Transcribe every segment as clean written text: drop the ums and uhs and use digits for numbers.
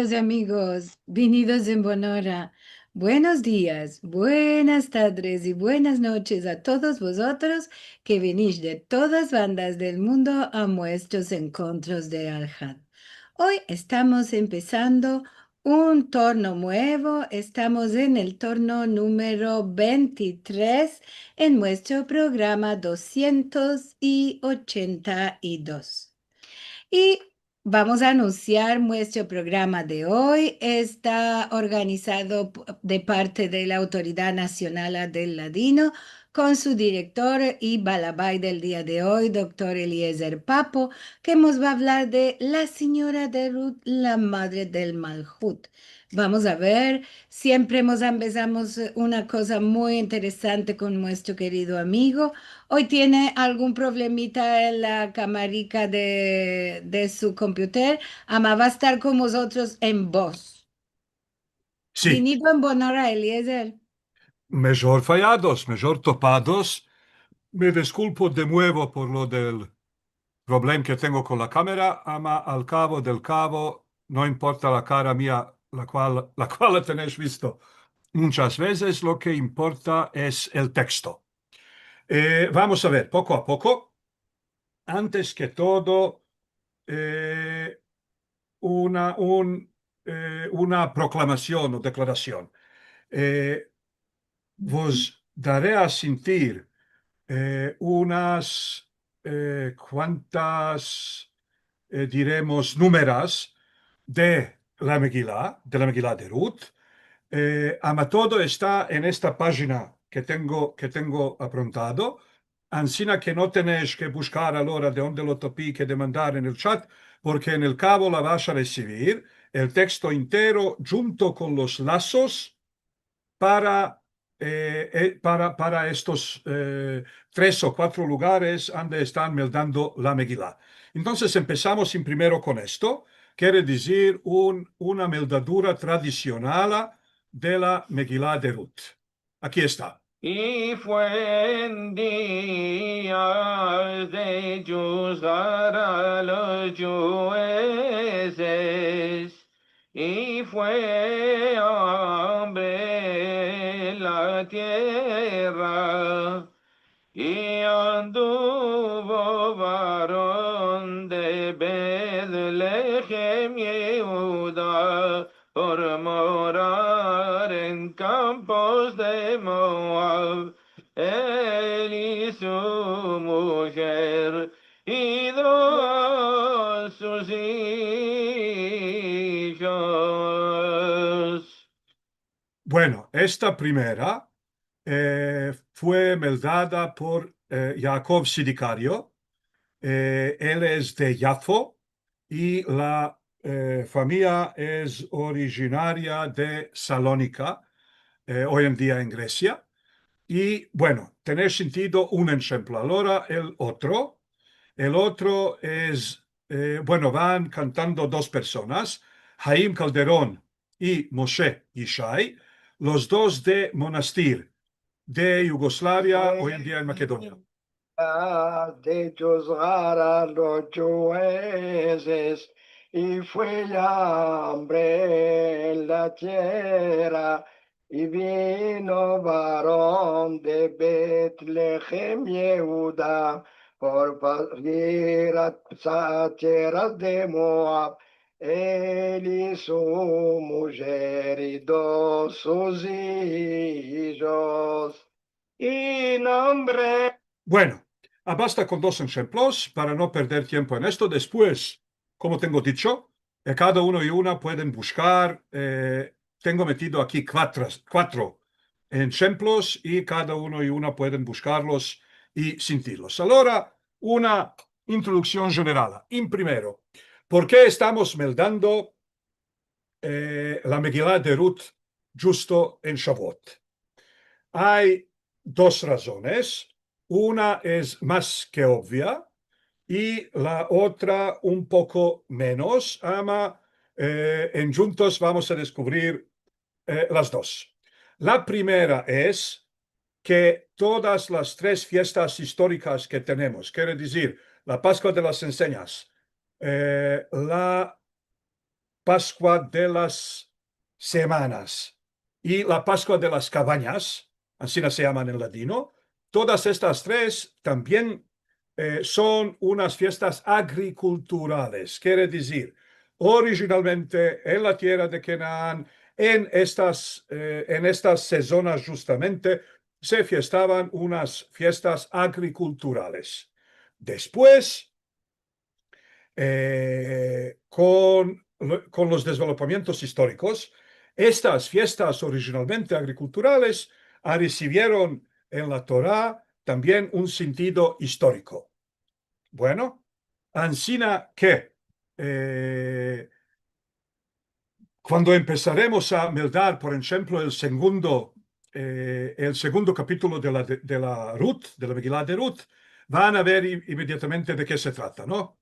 Amigos, venidos en Bonora. Buenos días, buenas tardes y buenas noches a todos vosotros que venís de todas bandas del mundo a nuestros encuentros de Alhad. Hoy estamos empezando un torno nuevo, estamos en el torno número 23 en nuestro programa 282. Y vamos a anunciar nuestro programa de hoy. Está organizado de parte de la Autoridad Nacional del Ladino con su director y balabay del día de hoy, doctor Eliezer Papo, que nos va a hablar de la señora de Ruth, la madre del Malhut. Vamos a ver, siempre empezamos una cosa muy interesante con nuestro querido amigo. Hoy tiene algún problemita en la camarica de su computer. Ama va a estar con vosotros en voz. Sí, Venido en Bonora, Eliezer. mejor fallados, mejor topados. Me disculpo de nuevo por lo del problema que tengo con la cámara, ama al cabo del cabo, no importa la cara mía, la cual la tenéis visto muchas veces, lo que importa es el texto. Vamos a ver, poco a poco. Antes que todo, eh, una proclamación o declaración. Eh, Vos daré a sentir unas cuantas, diremos, números de la Megilá de Ruth. Ama todo está en esta página que tengo apuntado. Ansina que no tenéis que buscar a la hora de dónde lo topí que de mandar en el chat, porque en el cabo la vas a recibir el texto entero junto con los lazos para, para estos tres o cuatro lugares donde están meldando la Megilá. Entonces empezamos en primero con esto, quiere decir una meldadura tradicional de la Megilá de Ruth. Aquí está. Y fue en días de juzgar a los jueces, y fue hambre en la tierra, y anduvo varón de Betlehem, Yehuda, por morar en campos de Moab, él y su mujer y dos sus hijos. Bueno, esta primera fue meldada por Jacob Sidicario. Él es de Yafo y la familia es originaria de Salónica, hoy en día en Grecia. Y bueno, tener sentido un ejemplo. Ahora el otro es, bueno, van cantando dos personas, Jaim Calderón y Moshe Yishai, los dos de Monastir, de Yugoslavia, hoy en día en Macedonia. De juzgar a los jueces, y fue hambre en la tierra, y vino varón de Betlehem, Yehuda, por parir a tierras de Moab, él y su mujer y dos sus hijos, y nombre. Bueno, basta con dos ejemplos para no perder tiempo en esto. Después, como tengo dicho, cada uno y una pueden buscar. Tengo metido aquí cuatro ejemplos y cada uno y una pueden buscarlos y sentirlos. Ahora, una introducción general. En primero, ¿por qué estamos meldando la Megilá de Ruth justo en Shavuot? Hay dos razones. Una es más que obvia y la otra un poco menos. En juntos vamos a descubrir las dos. La primera es que todas las tres fiestas históricas que tenemos, quiere decir la Pascua de las Enseñas, la Pascua de las Semanas y la Pascua de las Cabañas, así se llaman en latino. Todas estas tres también son unas fiestas agriculturales, quiere decir, originalmente en la tierra de Canaán, en estas sezonas justamente, se fiestaban unas fiestas agriculturales. Después, con los desdoblamientos históricos, estas fiestas originalmente agriculturales recibieron en la Torá también un sentido histórico. Bueno, ansina que cuando empezaremos a meldar, por ejemplo, el segundo capítulo de la Ruth, de la Megilá de Ruth, van a ver inmediatamente de qué se trata, ¿no?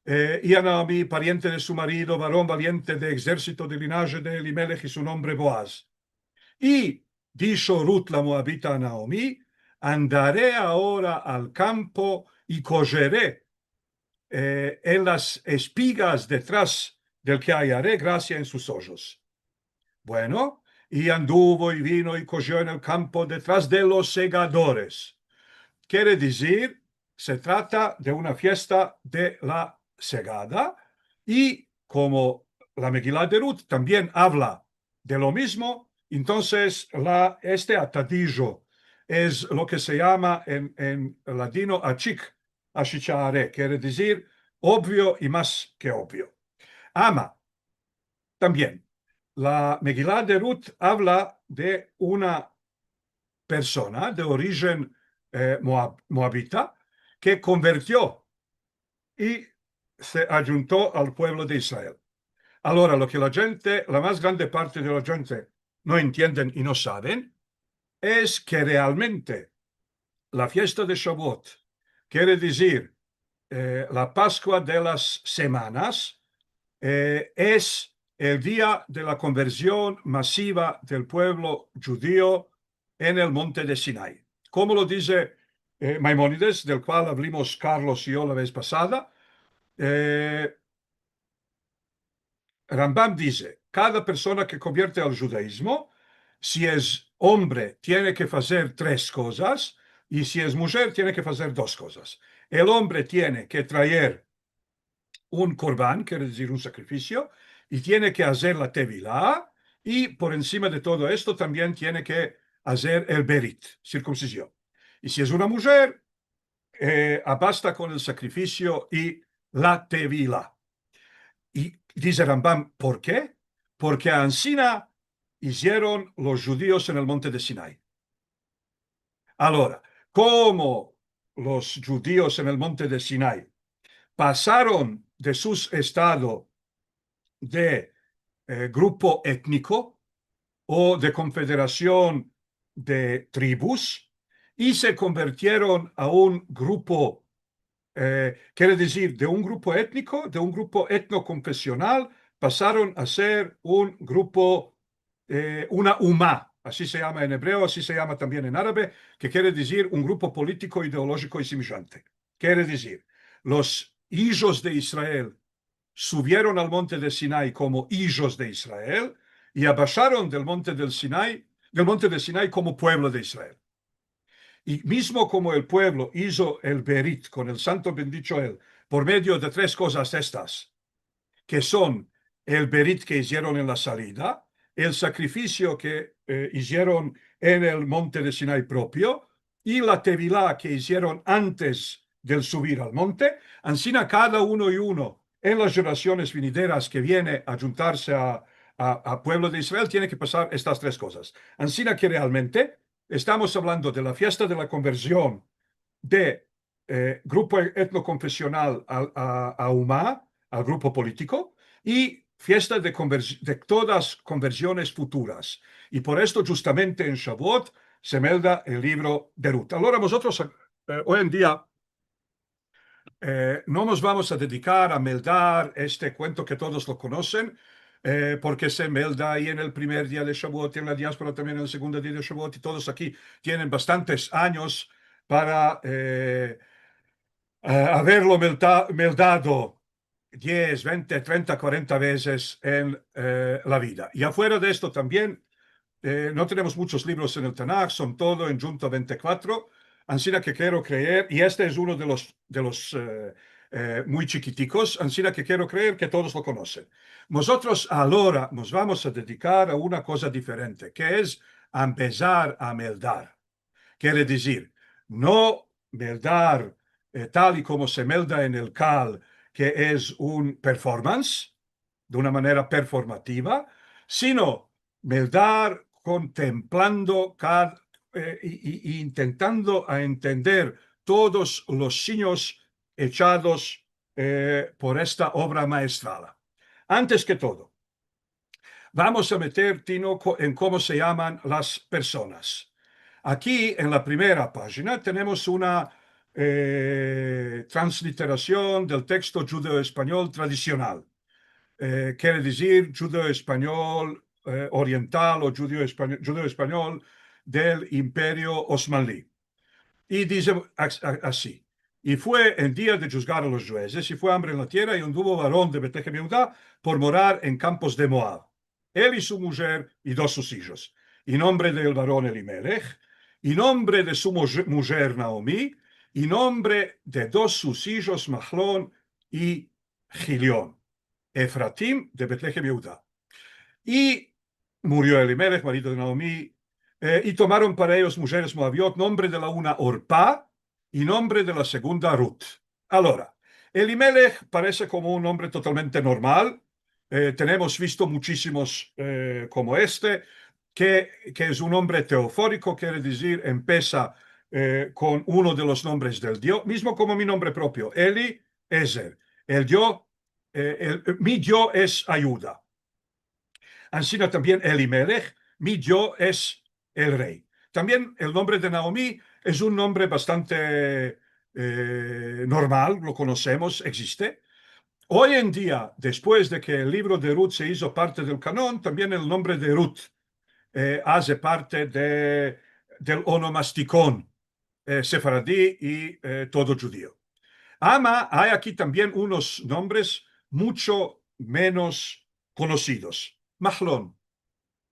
Y a Naomi, pariente de su marido, varón valiente de ejército de linaje de Elimelech y su nombre Boaz. Y dijo Ruth la moabita a Naomi, andaré ahora al campo y cogeré en las espigas detrás del que hallaré gracia en sus ojos. Bueno, y anduvo y vino y cogió en el campo detrás de los segadores. Quiere decir, se trata de una fiesta de la segada y como la Megilá de Ruth también habla de lo mismo, entonces este atadillo es lo que se llama en latino achik, ashichare, quiere decir obvio y más que obvio. Ama, también, la Megilá de Ruth habla de una persona de origen moabita que convirtió y se adjuntó al pueblo de Israel. Ahora, lo que la más grande parte de la gente no entienden y no saben, es que realmente la fiesta de Shavuot quiere decir la Pascua de las Semanas, es el día de la conversión masiva del pueblo judío en el monte de Sinai. Como lo dice Maimónides, del cual hablamos Carlos y yo la vez pasada, Rambam dice, cada persona que convierte al judaísmo, si es hombre, tiene que hacer 3 cosas, y si es mujer, tiene que hacer 2 cosas. El hombre tiene que traer un corbán, quiere decir un sacrificio, y tiene que hacer la tevilá, y por encima de todo esto también tiene que hacer el berit, circuncisión. Y si es una mujer, basta con el sacrificio y la tevilá. Y dice Rambam, ¿por qué? Porque ansina hicieron los judíos en el monte de Sinai. Ahora, como los judíos en el monte de Sinai pasaron de su estado de grupo étnico o de confederación de tribus y se convirtieron a un grupo, quiere decir, de un grupo étnico, de un grupo etnoconfesional, pasaron a ser un grupo, una umá, así se llama en hebreo, así se llama también en árabe, que quiere decir un grupo político, ideológico y semejante. Quiere decir, los hijos de Israel subieron al monte de Sinai como hijos de Israel y bajaron del monte de Sinai como pueblo de Israel. Y mismo como el pueblo hizo el berit con el santo bendito él por medio de 3 cosas estas, que son el berit que hicieron en la salida, el sacrificio que hicieron en el monte de Sinai propio y la tevilá que hicieron antes del subir al monte, ansina cada uno y uno en las generaciones venideras que viene a juntarse a pueblo de Israel tiene que pasar estas 3 cosas. Ansina que realmente estamos hablando de la fiesta de la conversión de grupo etnoconfesional a Umá, al grupo político, y fiesta de todas conversiones futuras. Y por esto justamente en Shavuot se melda el libro de Ruth. Ahora nosotros hoy en día no nos vamos a dedicar a meldar este cuento que todos lo conocen, porque se melda ahí en el primer día de Shavuot, en la diáspora también en el segundo día de Shavuot, y todos aquí tienen bastantes años para haberlo meldado 10, 20, 30, 40 veces en la vida. Y afuera de esto también, no tenemos muchos libros en el Tanakh, son todo en Junto 24, así que quiero creer, y este es uno de los muy chiquiticos, así que quiero creer que todos lo conocen. Nosotros ahora nos vamos a dedicar a una cosa diferente, que es a empezar a meldar. Quiere decir, no meldar tal y como se melda en el CAL, que es un performance, de una manera performativa, sino meldar contemplando y intentando a entender todos los signos echados por esta obra maestral. Antes que todo, vamos a meter, Tino, en cómo se llaman las personas. Aquí en la primera página tenemos una transliteración del texto judeo-español tradicional. Quiere decir judeo-español oriental o judeo-español del Imperio Osmaní. Y dice así: y fue el día de juzgar a los jueces, y fue hambre en la tierra, y anduvo varón de Betlehem Judá por morar en campos de Moab, él y su mujer y dos sus hijos, y nombre del varón Elimelech, y nombre de su mujer Naomi, y nombre de dos sus hijos Mahlón y Gilión, Efratim de Betlehem Judá. Y murió Elimelech, marido de Naomi, y tomaron para ellos mujeres moabiot, nombre de la una Orpá y nombre de la segunda Ruth. Ahora, Elimelech parece como un nombre totalmente normal. Tenemos visto muchísimos como este, que es un nombre teofórico, quiere decir, empieza con uno de los nombres del Dios, mismo como mi nombre propio, Eli, Ezer. El Dios, mi Dios es ayuda. Así también Elimelech, mi yo es el rey. También el nombre de Naomi es un nombre bastante normal, lo conocemos, existe. Hoy en día, después de que el libro de Ruth se hizo parte del canon, también el nombre de Ruth hace parte del onomasticón sefaradí y todo judío. Ama, hay aquí también unos nombres mucho menos conocidos. Mahlón.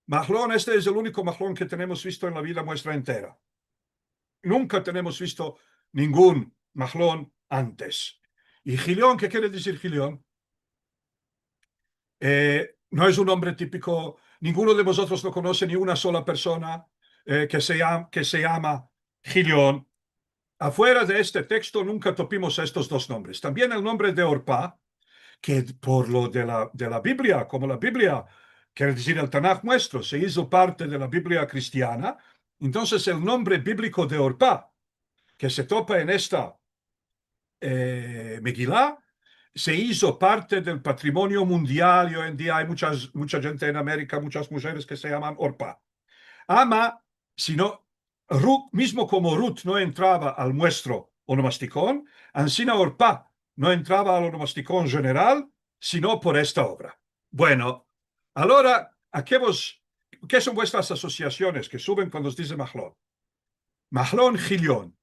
Mahlón, este es el único Mahlón que tenemos visto en la vida nuestra entera. Nunca tenemos visto ningún Mahlón antes. ¿Y Gilión? ¿Qué quiere decir Gilión? No es un nombre típico, ninguno de vosotros lo conoce, ni una sola persona que se llama Gilión. Afuera de este texto nunca topimos estos dos nombres. También el nombre de Orpá, que por lo de la Biblia, como la Biblia, quiere decir el Tanaj nuestro, se hizo parte de la Biblia cristiana, entonces el nombre bíblico de Orpá, que se topa en esta Megilá, se hizo parte del patrimonio mundial, y hoy en día hay mucha gente en América, muchas mujeres que se llaman Orpá. Ama, sino Ruth, mismo como Ruth no entraba al nuestro onomasticón, Ansina Orpá no entraba al onomasticón general, sino por esta obra. Bueno, ahora, ¿qué son vuestras asociaciones que suben cuando os dice Mahlón? Mahlón, Gilión.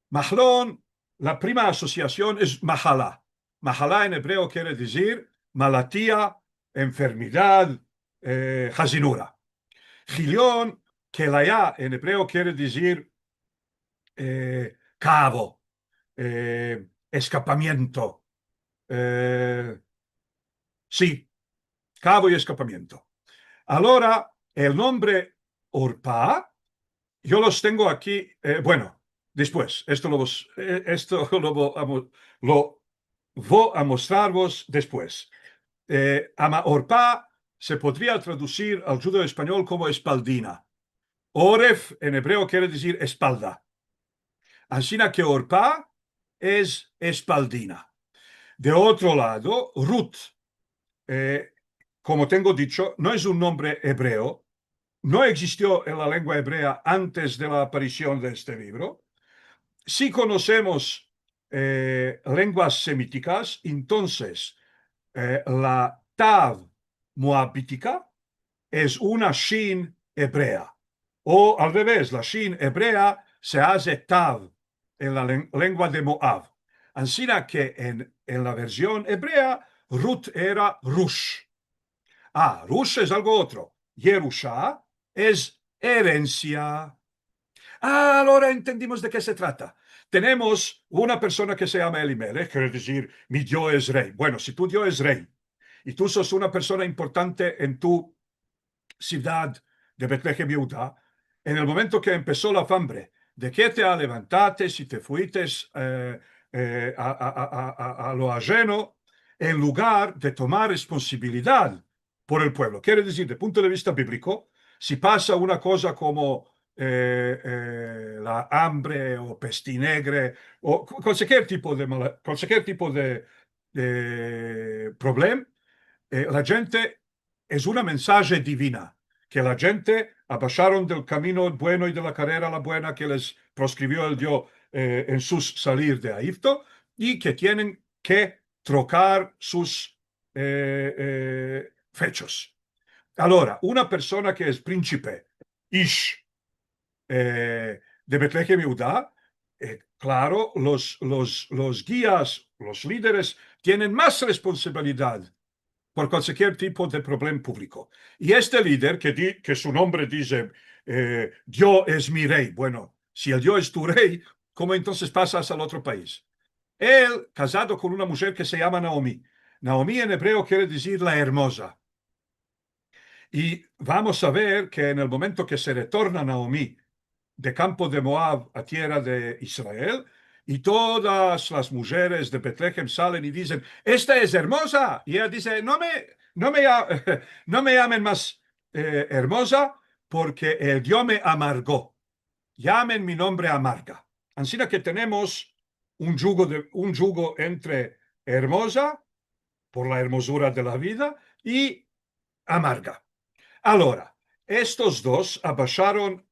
Mahlón, la prima asociación es Mahalá. Mahalá en hebreo quiere decir malatía, enfermedad, jazinura. Gilión, que la ya en hebreo quiere decir cabo, escapamiento. Sí, cabo y escapamiento. Ahora, el nombre Orpá, yo los tengo aquí, bueno, después, esto lo voy a mostraros después. Orpá se podría traducir al judeo español como espaldina. Oref en hebreo quiere decir espalda. Así que Orpá es espaldina. De otro lado, Ruth, como tengo dicho, no es un nombre hebreo, no existió en la lengua hebrea antes de la aparición de este libro. Si conocemos lenguas semíticas, entonces la Tav moabítica es una Shin hebrea. O al revés, la Shin hebrea se hace Tav en la lengua de Moab. Así que en la versión hebrea, Ruth era Rush. Rush es algo otro. Yerusha es herencia. Ahora entendimos de qué se trata. Tenemos una persona que se llama Elimelech, quiere decir, mi Dios es rey. Bueno, si tu Dios es rey y tú sos una persona importante en tu ciudad de Betlehem, Judá, en el momento que empezó la hambre, ¿de qué te levantaste si te fuiste a lo ajeno en lugar de tomar responsabilidad por el pueblo? Quiere decir, desde el punto de vista bíblico, si pasa una cosa como la hambre o pestinegre o cualquier tipo de problema, la gente es una mensaje divina, que la gente abajaron del camino bueno y de la carrera la buena que les proscribió el Dios en sus salir de Egipto y que tienen que trocar sus fechos. Ahora, una persona que es príncipe, Ish, de Betlehem, Judá, claro, los guías, los líderes, tienen más responsabilidad por cualquier tipo de problema público. Y este líder, que su nombre dice, Dios es mi rey. Bueno, si el Dios es tu rey, ¿cómo entonces pasas al otro país? Él, casado con una mujer que se llama Naomi. Naomi en hebreo quiere decir la hermosa. Y vamos a ver que en el momento que se retorna Naomi de campo de Moab a tierra de Israel, y todas las mujeres de Betlehem salen y dicen, esta es hermosa. Y ella dice, no me llamen más hermosa porque el Dios me amargó. Llamen mi nombre amarga. Así que tenemos un yugo entre hermosa, por la hermosura de la vida, y amarga. Ahora, estos dos abajaron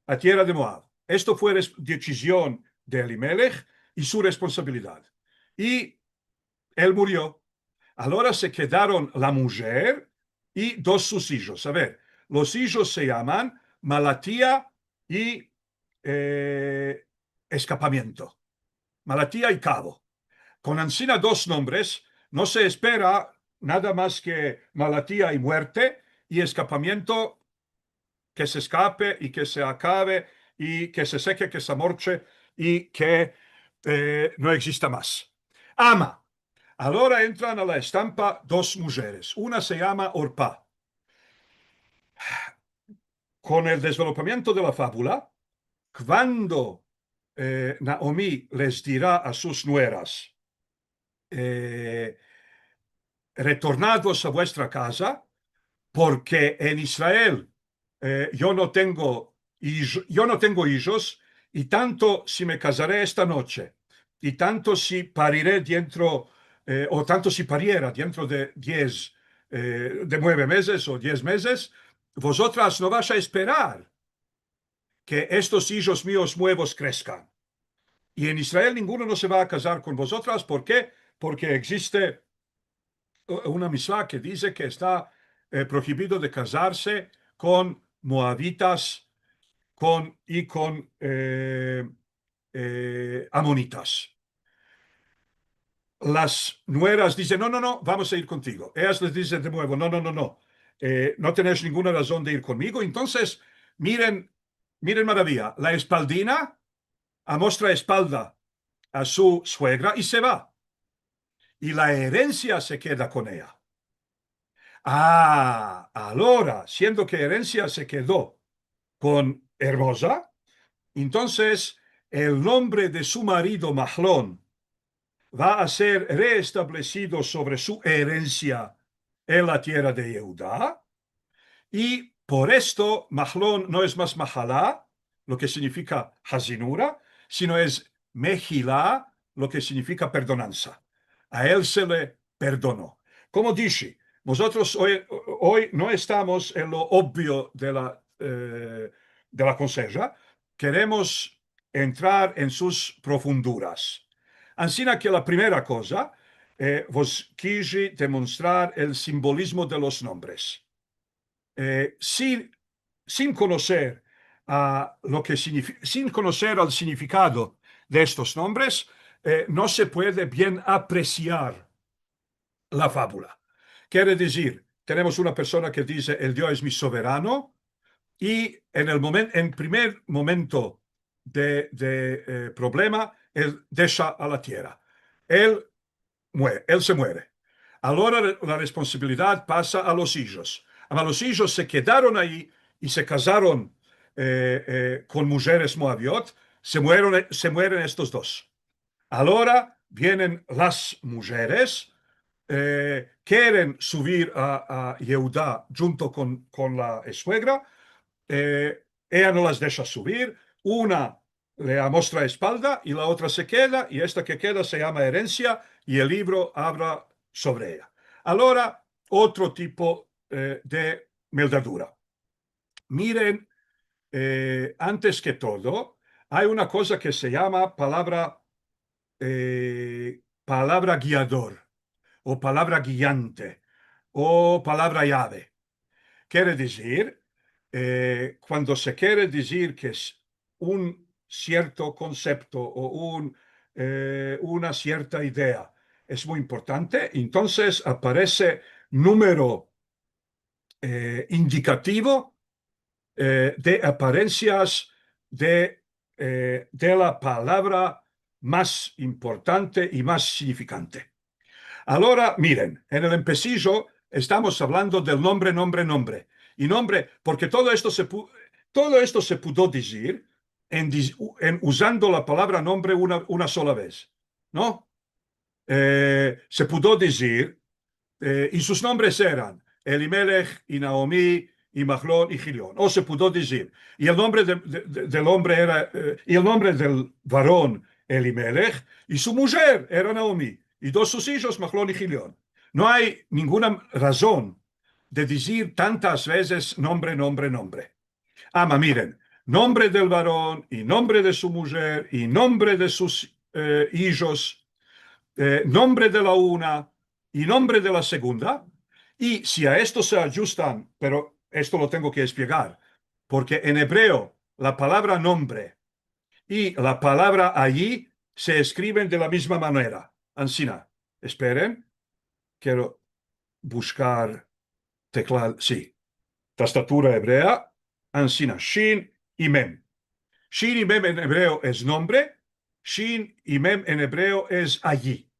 a tierra de Moab. Esto fue decisión de Elimelech y su responsabilidad. Y él murió. Ahora se quedaron la mujer y dos sus hijos. A ver, los hijos se llaman Malatía y Escapamiento. Malatía y Cabo. Con ansina dos nombres, no se espera nada más que malatía y muerte y escapamiento, que se escape y que se acabe y que se seque, que se amorche y que no exista más. Ama. Ahora entran a la estampa dos mujeres. Una se llama Orpá. Con el desarrollamiento de la fábula, cuando Naomi les dirá a sus nueras, retornados a vuestra casa, porque en Israel yo no tengo hijos, y tanto si me casaré esta noche, y tanto si pariré dentro, o tanto si pariera dentro de 9 meses o 10 meses, vosotras no vais a esperar que estos hijos míos nuevos crezcan. Y en Israel ninguno no se va a casar con vosotras. ¿Por qué? Porque existe una misma que dice que está prohibido de casarse con moabitas y con amonitas. Las nueras dicen, no, vamos a ir contigo. Ellas les dicen de nuevo, no, no tenéis ninguna razón de ir conmigo. Entonces, miren maravilla, la espaldina muestra espalda a su suegra y se va. Y la herencia se queda con ella. Ahora, siendo que herencia se quedó con Hermosa, entonces el nombre de su marido Mahlón va a ser reestablecido sobre su herencia en la tierra de Judá, y por esto Mahlón no es más Mahalá, lo que significa Hazinura, sino es Mejilá, lo que significa perdonanza. A él se le perdonó. Como dije, nosotros hoy no estamos en lo obvio de la conseja, queremos entrar en sus profunduras. Así que la primera cosa, vos quise demostrar el simbolismo de los nombres. Sin conocer sin conocer el significado de estos nombres, no se puede bien apreciar la fábula. Quiere decir, tenemos una persona que dice, el Dios es mi soberano, y en primer momento de problema, él deja a la tierra. Él se muere. Ahora la responsabilidad pasa a los hijos. A los hijos se quedaron ahí y se casaron con mujeres moabiot, se mueren estos dos. Ahora vienen las mujeres, quieren subir a Yehudá junto con la suegra, ella no las deja subir, una le muestra espalda y la otra se queda, y esta que queda se llama herencia, y el libro habla sobre ella. Ahora, otro tipo de meldadura. Miren, antes que todo, hay una cosa que se llama palabra guiador, o palabra guiante, o palabra llave. Quiere decir, cuando se quiere decir que es un cierto concepto o una cierta idea es muy importante, entonces aparece número indicativo de apariencias de la palabra más importante y más significante. Ahora, miren, en el empecillo estamos hablando del nombre, nombre, nombre. Y nombre, porque todo esto se pudo decir usando la palabra nombre una sola vez, ¿no? Se pudo decir, y sus nombres eran Elimelech y Naomi y Mahlón y Gilión. O se pudo decir, y el nombre del hombre era, y el nombre del varón Elimelech, y su mujer era Naomi, y dos sus hijos, Mahlón y Gilión. No hay ninguna razón de decir tantas veces nombre, nombre, nombre. Miren, nombre del varón, y nombre de su mujer, y nombre de sus hijos, nombre de la una y nombre de la segunda. Y si a esto se ajustan, pero esto lo tengo que explicar, porque en hebreo la palabra nombre y la palabra allí se escriben de la misma manera. Ansina, esperen, quiero buscar teclado, sí, tastatura hebrea, ansina, shin y mem. Shin y mem en hebreo es nombre, shin y mem en hebreo es allí.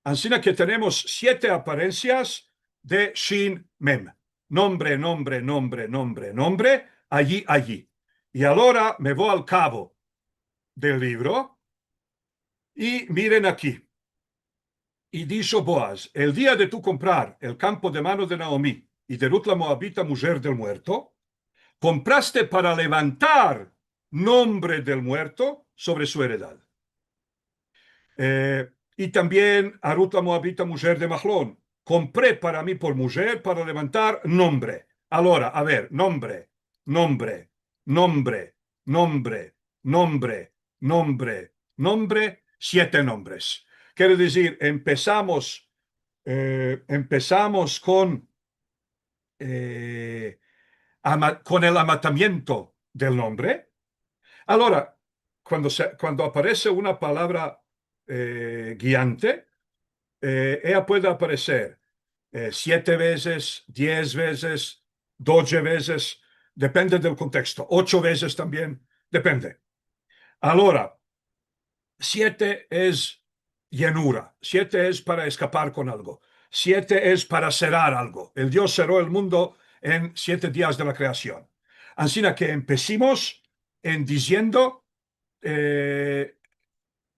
Así que tenemos 7 apariencias de Shin Mem. Nombre, nombre, nombre, nombre, nombre, allí, allí. Y ahora me voy al cabo del libro y miren aquí. Y dijo Boaz, el día de tú comprar el campo de mano de Naomi y de Ruth la Moabita, mujer del muerto, compraste para levantar nombre del muerto sobre su heredad. Y también a Ruth la Moabita, mujer de Mahlón. Compré para mí por mujer para levantar nombre. Ahora, a ver, nombre, nombre, nombre, nombre, nombre, nombre, nombre, 7 nombres. Quiere decir, empezamos con el amatamiento del nombre. Ahora, cuando aparece una palabra guiante, ella puede aparecer 7 veces, 10 veces, 12 veces, depende del contexto, 8 veces también, depende. Ahora, 7 es llenura, 7 es para escapar con algo, 7 es para cerrar algo. El Dios cerró el mundo en 7 días de la creación. Así que empecemos en diciendo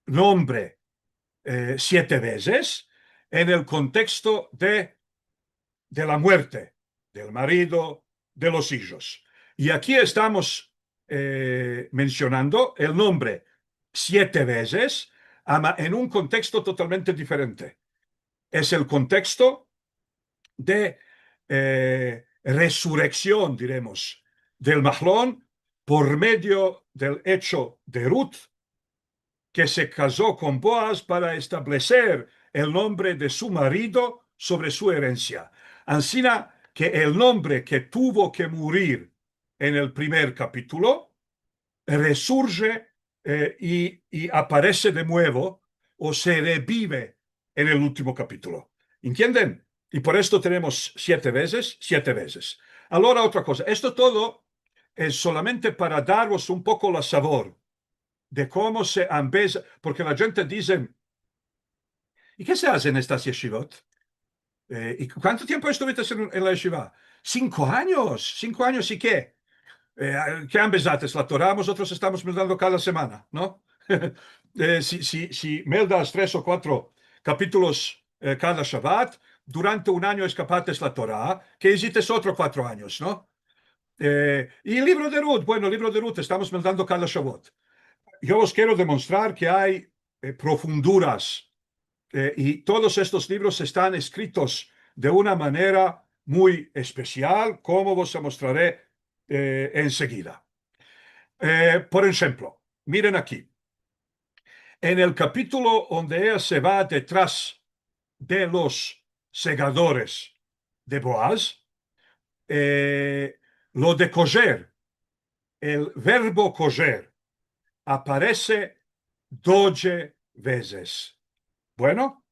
nombre 7 veces en el contexto de la muerte del marido, de los hijos. Y aquí estamos mencionando el nombre 7 veces en un contexto totalmente diferente. Es el contexto de resurrección, diremos, del Mahlón por medio del hecho de Ruth, que se casó con Boaz para establecer el nombre de su marido sobre su herencia. Así que el nombre que tuvo que morir en el primer capítulo resurge y aparece de nuevo o se revive en el último capítulo. ¿Entienden? Y por esto tenemos 7 veces, 7 veces. Ahora otra cosa, esto todo es solamente para daros un poco la sabor de cómo se ambeza, porque la gente dice, ¿y qué se hace en estas yeshivot? ¿Y cuánto tiempo estuviste en la yeshiva? 5 años, 5 años y qué? ¿Qué ambezates? La Torah nosotros estamos meldando cada semana, ¿no? Si meldas 3 o 4 capítulos cada Shabbat, durante un año escapates la Torah, que hiciste otros 4 años, ¿no? Y el libro de Ruth, bueno, el libro de Ruth estamos meldando cada Shabbat. Yo os quiero demostrar que hay profunduras y todos estos libros están escritos de una manera muy especial, como os mostraré enseguida. Por ejemplo, miren aquí. En el capítulo donde ella se va detrás de los segadores de Boaz, lo de coger, el verbo coger, aparece 12 veces. Bueno,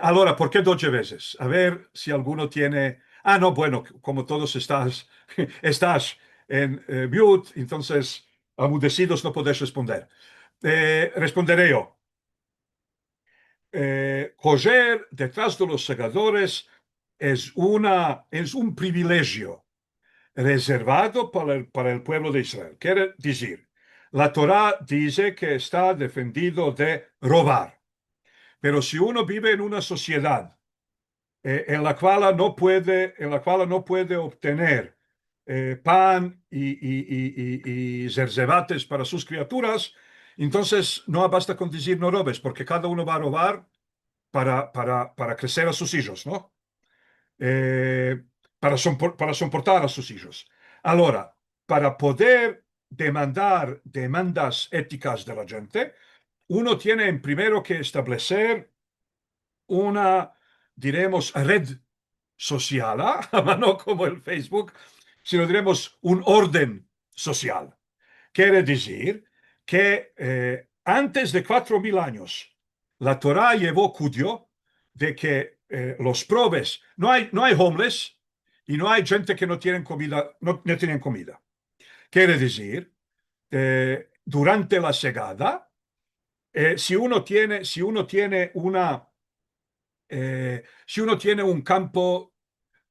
ahora, ¿por qué 12 veces? A ver si alguno tiene... Ah, no, bueno, como todos estás en mute, entonces amudecidos no podéis responder. Responderé yo. Coger detrás de los segadores es un privilegio reservado para el pueblo de Israel. Quiere decir, la Torá dice que está defendido de robar, pero si uno vive en una sociedad en la cual no puede obtener pan y zerzebates para sus criaturas, entonces no basta con decir no robes, porque cada uno va a robar para crecer a sus hijos, ¿no? Eh, para soportar a sus hijos. Ahora, para poder demandar demandas éticas de la gente, uno tiene primero que establecer una, diremos, red social, no como el Facebook, sino diremos un orden social. Quiere decir que antes de 4.000 años, la Torá llevó cuidado de que los probes, no hay homeless y no hay gente que no tienen comida, no tienen comida. Quiere decir, durante la segada, si uno tiene un campo,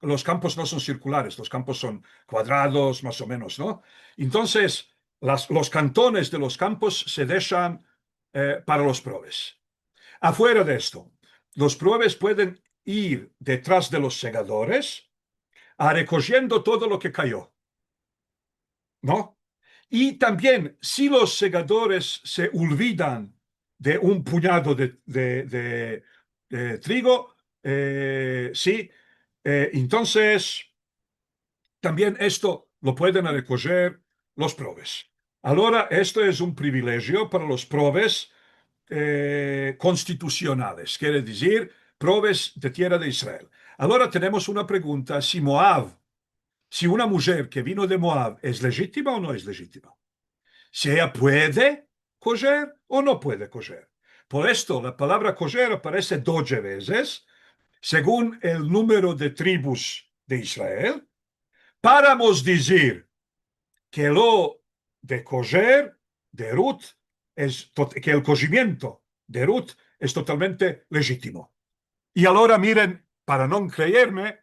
los campos no son circulares, los campos son cuadrados más o menos, ¿no? Entonces, los cantones de los campos se dejan para los probes. Afuera de esto, los probes pueden ir detrás de los segadores recogiendo todo lo que cayó, ¿no? Y también, si los segadores se olvidan de un puñado de trigo, sí, entonces también esto lo pueden recoger los probes. Ahora, esto es un privilegio para los probes constitucionales, quiere decir, probes de tierra de Israel. Ahora tenemos una pregunta, si una mujer que vino de Moab es legítima o no es legítima. Si ella puede coger o no puede coger. Por esto, la palabra coger aparece 12 veces, según el número de tribus de Israel, para decir que lo de coger de Ruth que el cogimiento de Ruth es totalmente legítimo. Y ahora miren, para no creerme,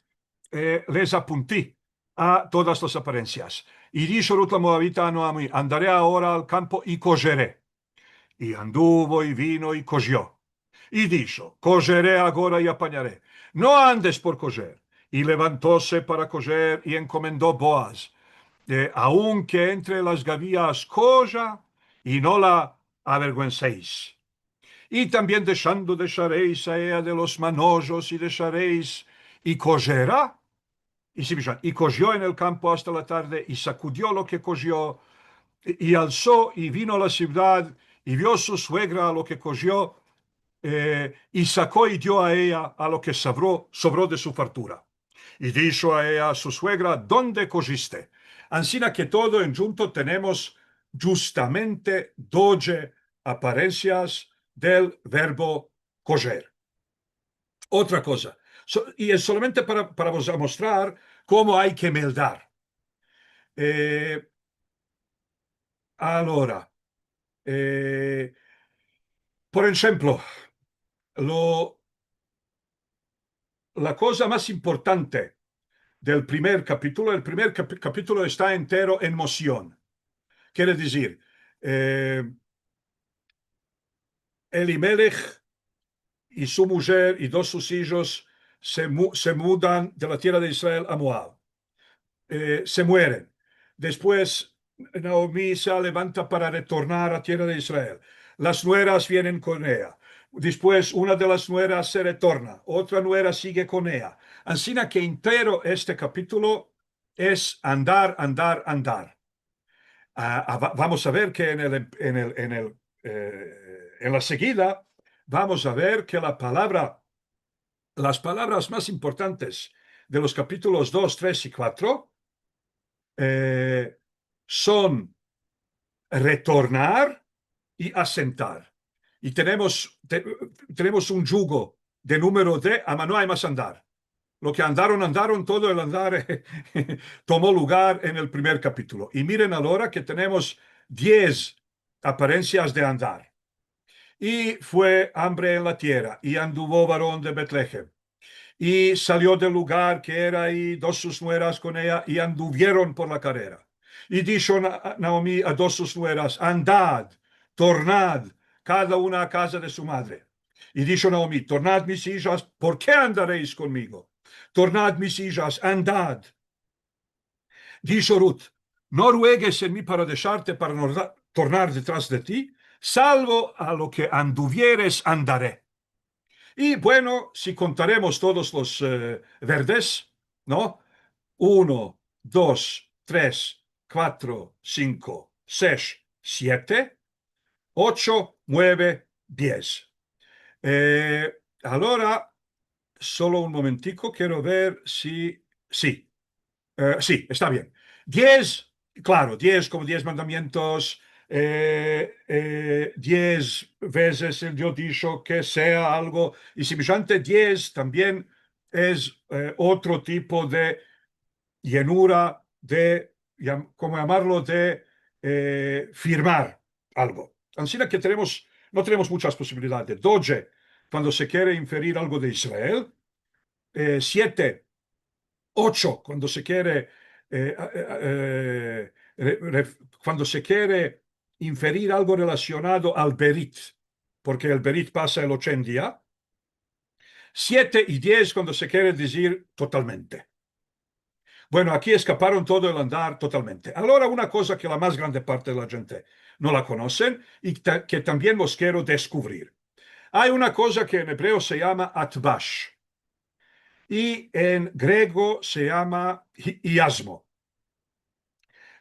les apunté a todas las apariencias. Y dijo Ruth la Moabita a Noemi, andaré ahora al campo y cogeré. Y anduvo y vino y cogió. Y dijo, cogeré ahora y apañaré. No andes por coger. Y levantóse para coger y encomendó Boaz. Aunque entre las gavillas coja y no la avergüencéis. Y también dejaréis a ella de los manojos y dejaréis y cogerá. Y cogió en el campo hasta la tarde y sacudió lo que cogió y alzó y vino a la ciudad y vio su suegra a lo que cogió y sacó y dio a ella a lo que sobró de su fartura. Y dijo a ella, a su suegra, ¿dónde cogiste? Ansina que todo en junto tenemos justamente 12 apariencias del verbo coger. Otra cosa, y es solamente para vos mostrar cómo hay que meldar. Allora, por ejemplo, la cosa más importante del primer capítulo, el primer capítulo está entero en moción. Quiere decir, Elimelech y su mujer y dos sus hijos se mudan de la tierra de Israel a Moab. Se mueren. Después Naomi se levanta para retornar a tierra de Israel. Las nueras vienen con ella. Después una de las nueras se retorna, otra nuera sigue con ella. Así que entero este capítulo es andar, andar, andar. Vamos a ver que en la seguida vamos a ver que las palabras más importantes de los capítulos 2, 3 y 4 son retornar y asentar. Y tenemos un yugo de número D, ama no hay más andar. Lo que andaron, todo el andar tomó lugar en el primer capítulo. Y miren ahora que tenemos 10 apariencias de andar. Y fue hambre en la tierra, y anduvo varón de Betlehem. Y salió del lugar que era y dos sus nueras con ella, y anduvieron por la carrera. Y dijo Naomi a dos sus nueras, andad, tornad, cada una a casa de su madre. Y dijo Naomi, tornad mis hijas, ¿por qué andaréis conmigo? Tornad mis hijas, andad. Dijo Ruth, no ruegues en mí para dejarte para tornar detrás de ti, salvo a lo que anduvieres andaré. Y bueno, si contaremos todos los verdes, ¿no? 1, 2, 3, 4, 5, 6, 7, 8, 9, 10. Ahora, solo un momentico, quiero ver si... Sí, sí, está bien. 10, claro, 10 como 10 mandamientos, 10 veces el Dios dijo que sea algo, y semejante 10 también es otro tipo de llenura, ¿cómo llamarlo?, de firmar algo. Así que no tenemos muchas posibilidades. 12, cuando se quiere inferir algo de Israel. 7, 8, cuando se quiere, cuando se quiere inferir algo relacionado al Berit, porque el Berit pasa el 80 días. 7 y 10 cuando se quiere decir totalmente. Bueno, aquí escaparon todo el andar totalmente. Ahora una cosa que la más grande parte de la gente no la conocen y que también los quiero descubrir. Hay una cosa que en hebreo se llama atbash y en griego se llama iasmo.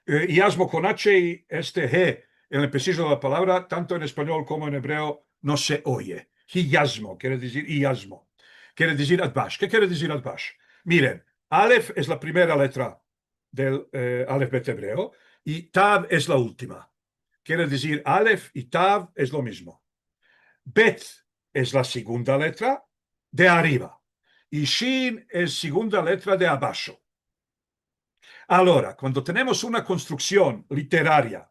Iasmo con H y este G en el preciso de la palabra, tanto en español como en hebreo, no se oye. Iasmo quiere decir iasmo. Quiere decir atbash. ¿Qué quiere decir atbash? Miren, Aleph es la primera letra del alfabeto hebreo y Tav es la última. Quiere decir Aleph y Tav es lo mismo. Bet es la segunda letra de arriba y Shin es segunda letra de abajo. Ahora, cuando tenemos una construcción literaria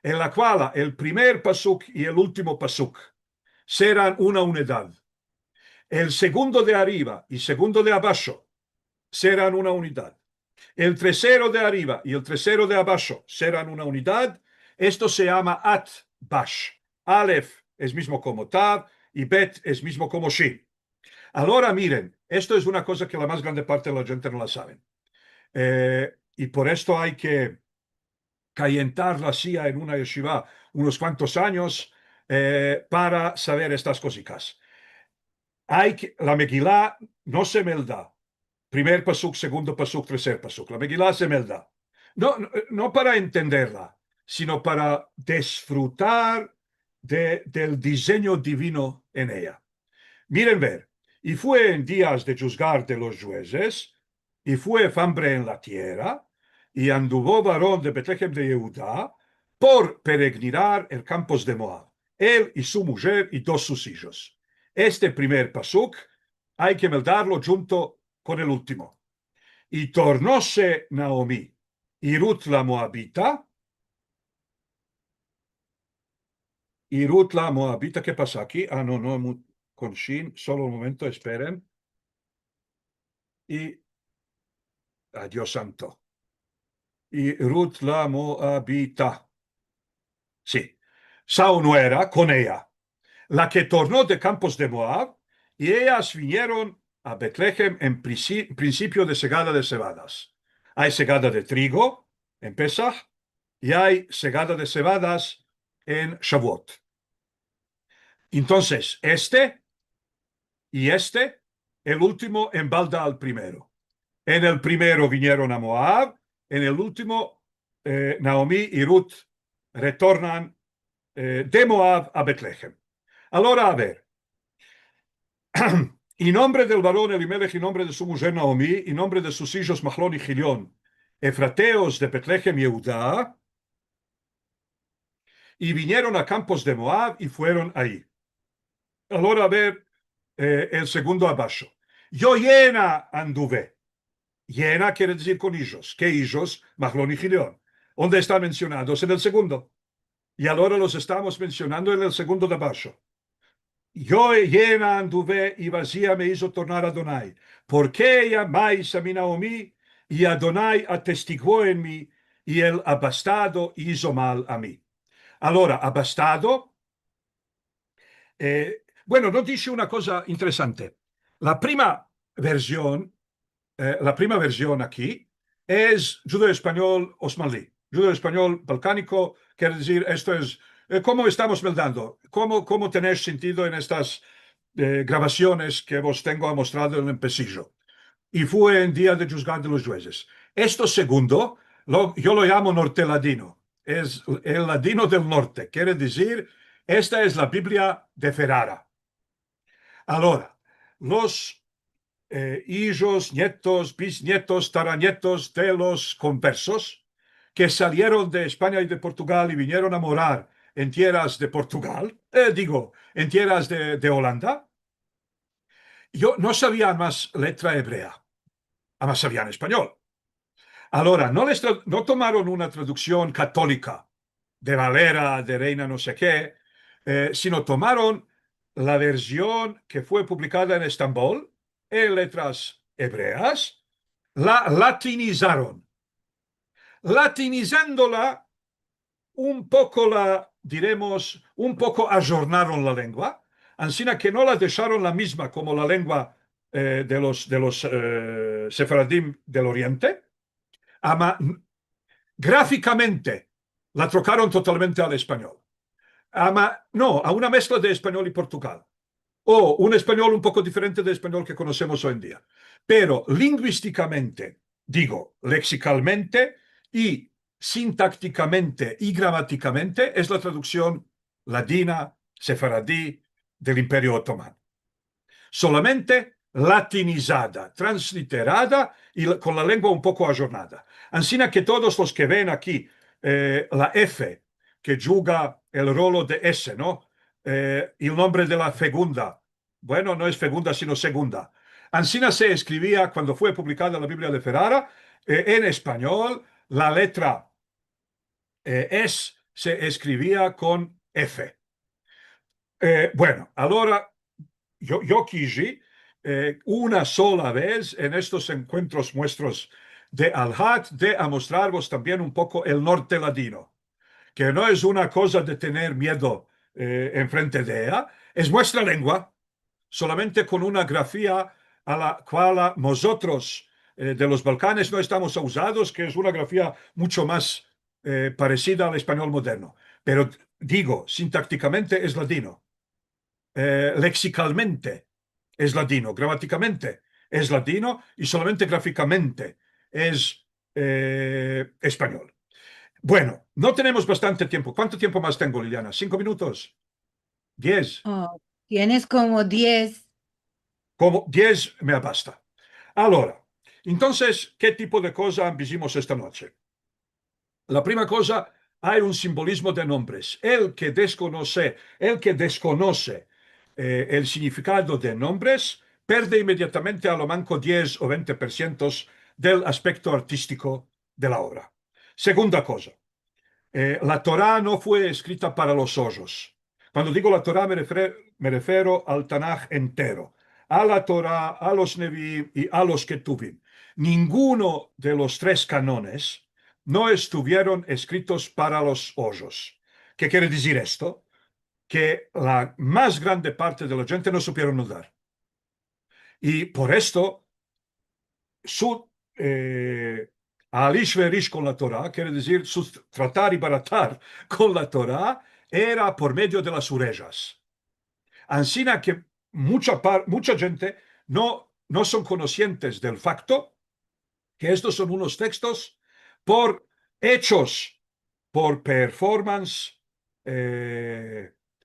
en la cual el primer pasuk y el último pasuk serán una unidad, el segundo de arriba y segundo de abajo serán una unidad, el tercero de arriba y el tercero de abajo serán una unidad, esto se llama atbash. Aleph es mismo como Tav y Bet es mismo como Shin. Ahora miren, esto es una cosa que la más grande parte de la gente no la sabe. Y por esto hay que calentar la silla en una yeshiva unos cuantos años para saber estas cositas. La Megilá no se melda. Primer pasuk, segundo pasuk, tercer pasuk. La Megilá se melda. No para entenderla, sino para disfrutar del diseño divino en ella. Miren ver, y fue en días de juzgar de los jueces, y fue hambre en la tierra, y anduvo varón de Betlehem de Judá por peregrinar en campos de Moab, él y su mujer y dos sus hijos. Este primer pasuk hay que meldarlo junto con el último. Y tornóse Naomi y Ruth la Moabita. Y Ruth la Moabita, ¿qué pasa aquí? Ah, no, no, con Shin, solo un momento, esperen. Y, Dios santo. Y Ruth la Moabita. Sí, Sao no era con ella, la que tornó de campos de Moab, y ellas vinieron a Betlehem en principio de segada de cebadas. Hay segada de trigo en Pesach y hay segada de cebadas en Shavuot. Entonces, este y este, el último embalda al primero. En el primero vinieron a Moab, en el último, Naomi y Ruth retornan de Moab a Betlehem. Ahora, a ver, y nombre del varón Elimelech, y nombre de su mujer Naomi, y nombre de sus hijos Mahlón y Gilión, efrateos de Betlehem y Eudá, y vinieron a campos de Moab y fueron ahí. Ahora, a ver, el segundo abajo. Yo llena anduve. Llena quiere decir con hijos. ¿Qué hijos? Mahlón y Gilión. ¿Dónde están mencionados? En el segundo. Y ahora los estamos mencionando en el segundo de abajo. Yo llena anduve y vacía me hizo tornar a Adonai. ¿Por qué llamáis a mi Naomi? Y Adonai atestiguó en mí, y el abastado hizo mal a mí. Ahora, abastado, bueno, no dice una cosa interesante. La prima versión, la prima versión aquí es judeo-español osmanlí. Judeo-español balcánico, quiere decir, esto es, ¿cómo estamos meldando? ¿Cómo tener sentido en estas grabaciones que vos tengo mostrado en el pesillo? Y fue en día de juzgar de los jueces. Esto segundo, yo lo llamo norte ladino. Es el ladino del norte. Quiere decir, esta es la Biblia de Ferrara. Ahora, los hijos, nietos, bisnietos, taranietos de los conversos que salieron de España y de Portugal y vinieron a morar en tierras de Portugal, en tierras de Holanda, yo no sabían más letra hebrea, además sabían español. Ahora, no tomaron una traducción católica de Valera, de Reina no sé qué, sino tomaron la versión que fue publicada en Estambul en letras hebreas, la latinizaron. Latinizándola, un poco diremos, un poco ayornaron la lengua, así que no la dejaron la misma como la lengua de los sefaradim del Oriente, ama, gráficamente la trocaron totalmente al español. No, a una mezcla de español y Portugal. O un español un poco diferente del español que conocemos hoy en día. Pero lingüísticamente, digo, lexicalmente y sintácticamente y gramáticamente, es la traducción ladina, sefaradí del Imperio Otomano. Solamente latinizada, transliterada y con la lengua un poco ayornada. Así que todos los que ven aquí la F, que juga el rolo de S, ¿no? El nombre de la segunda, bueno, no es segunda, sino segunda. Ansina se escribía, cuando fue publicada la Biblia de Ferrara, en español, la letra S se escribía con F. Bueno, ahora yo quise una sola vez en estos encuentros nuestros de Al-Had de a mostraros también un poco el norte ladino, que no es una cosa de tener miedo enfrente de ella, es nuestra lengua, solamente con una grafía a la cual nosotros de los Balcanes no estamos usados, que es una grafía mucho más parecida al español moderno. Pero digo, sintácticamente es ladino, lexicalmente es ladino, gramáticamente es ladino y solamente gráficamente es español. Bueno, no tenemos bastante tiempo. ¿Cuánto tiempo más tengo, Liliana? ¿5 minutos? ¿10? Oh, tienes como 10. Como 10 me basta. Ahora, entonces, ¿qué tipo de cosa vimos esta noche? La primera cosa, hay un simbolismo de nombres. El que desconoce el significado de nombres perde inmediatamente a lo manco 10 o 20% del aspecto artístico de la obra. Segunda cosa, la Torá no fue escrita para los hoyos. Cuando digo la Torá me refiero al Tanaj entero, a la Torá, a los Nevi'im y a los Ketuvim. Ninguno de los tres canones no estuvieron escritos para los hoyos. ¿Qué quiere decir esto? Que la más grande parte de la gente no supieron nudar. Y por esto, su alish verish con la Torah, quiere decir su tratar y baratar con la Torah, era por medio de las urellas. Ansina que mucha gente no son conscientes del facto que estos son unos textos por hechos, por performance,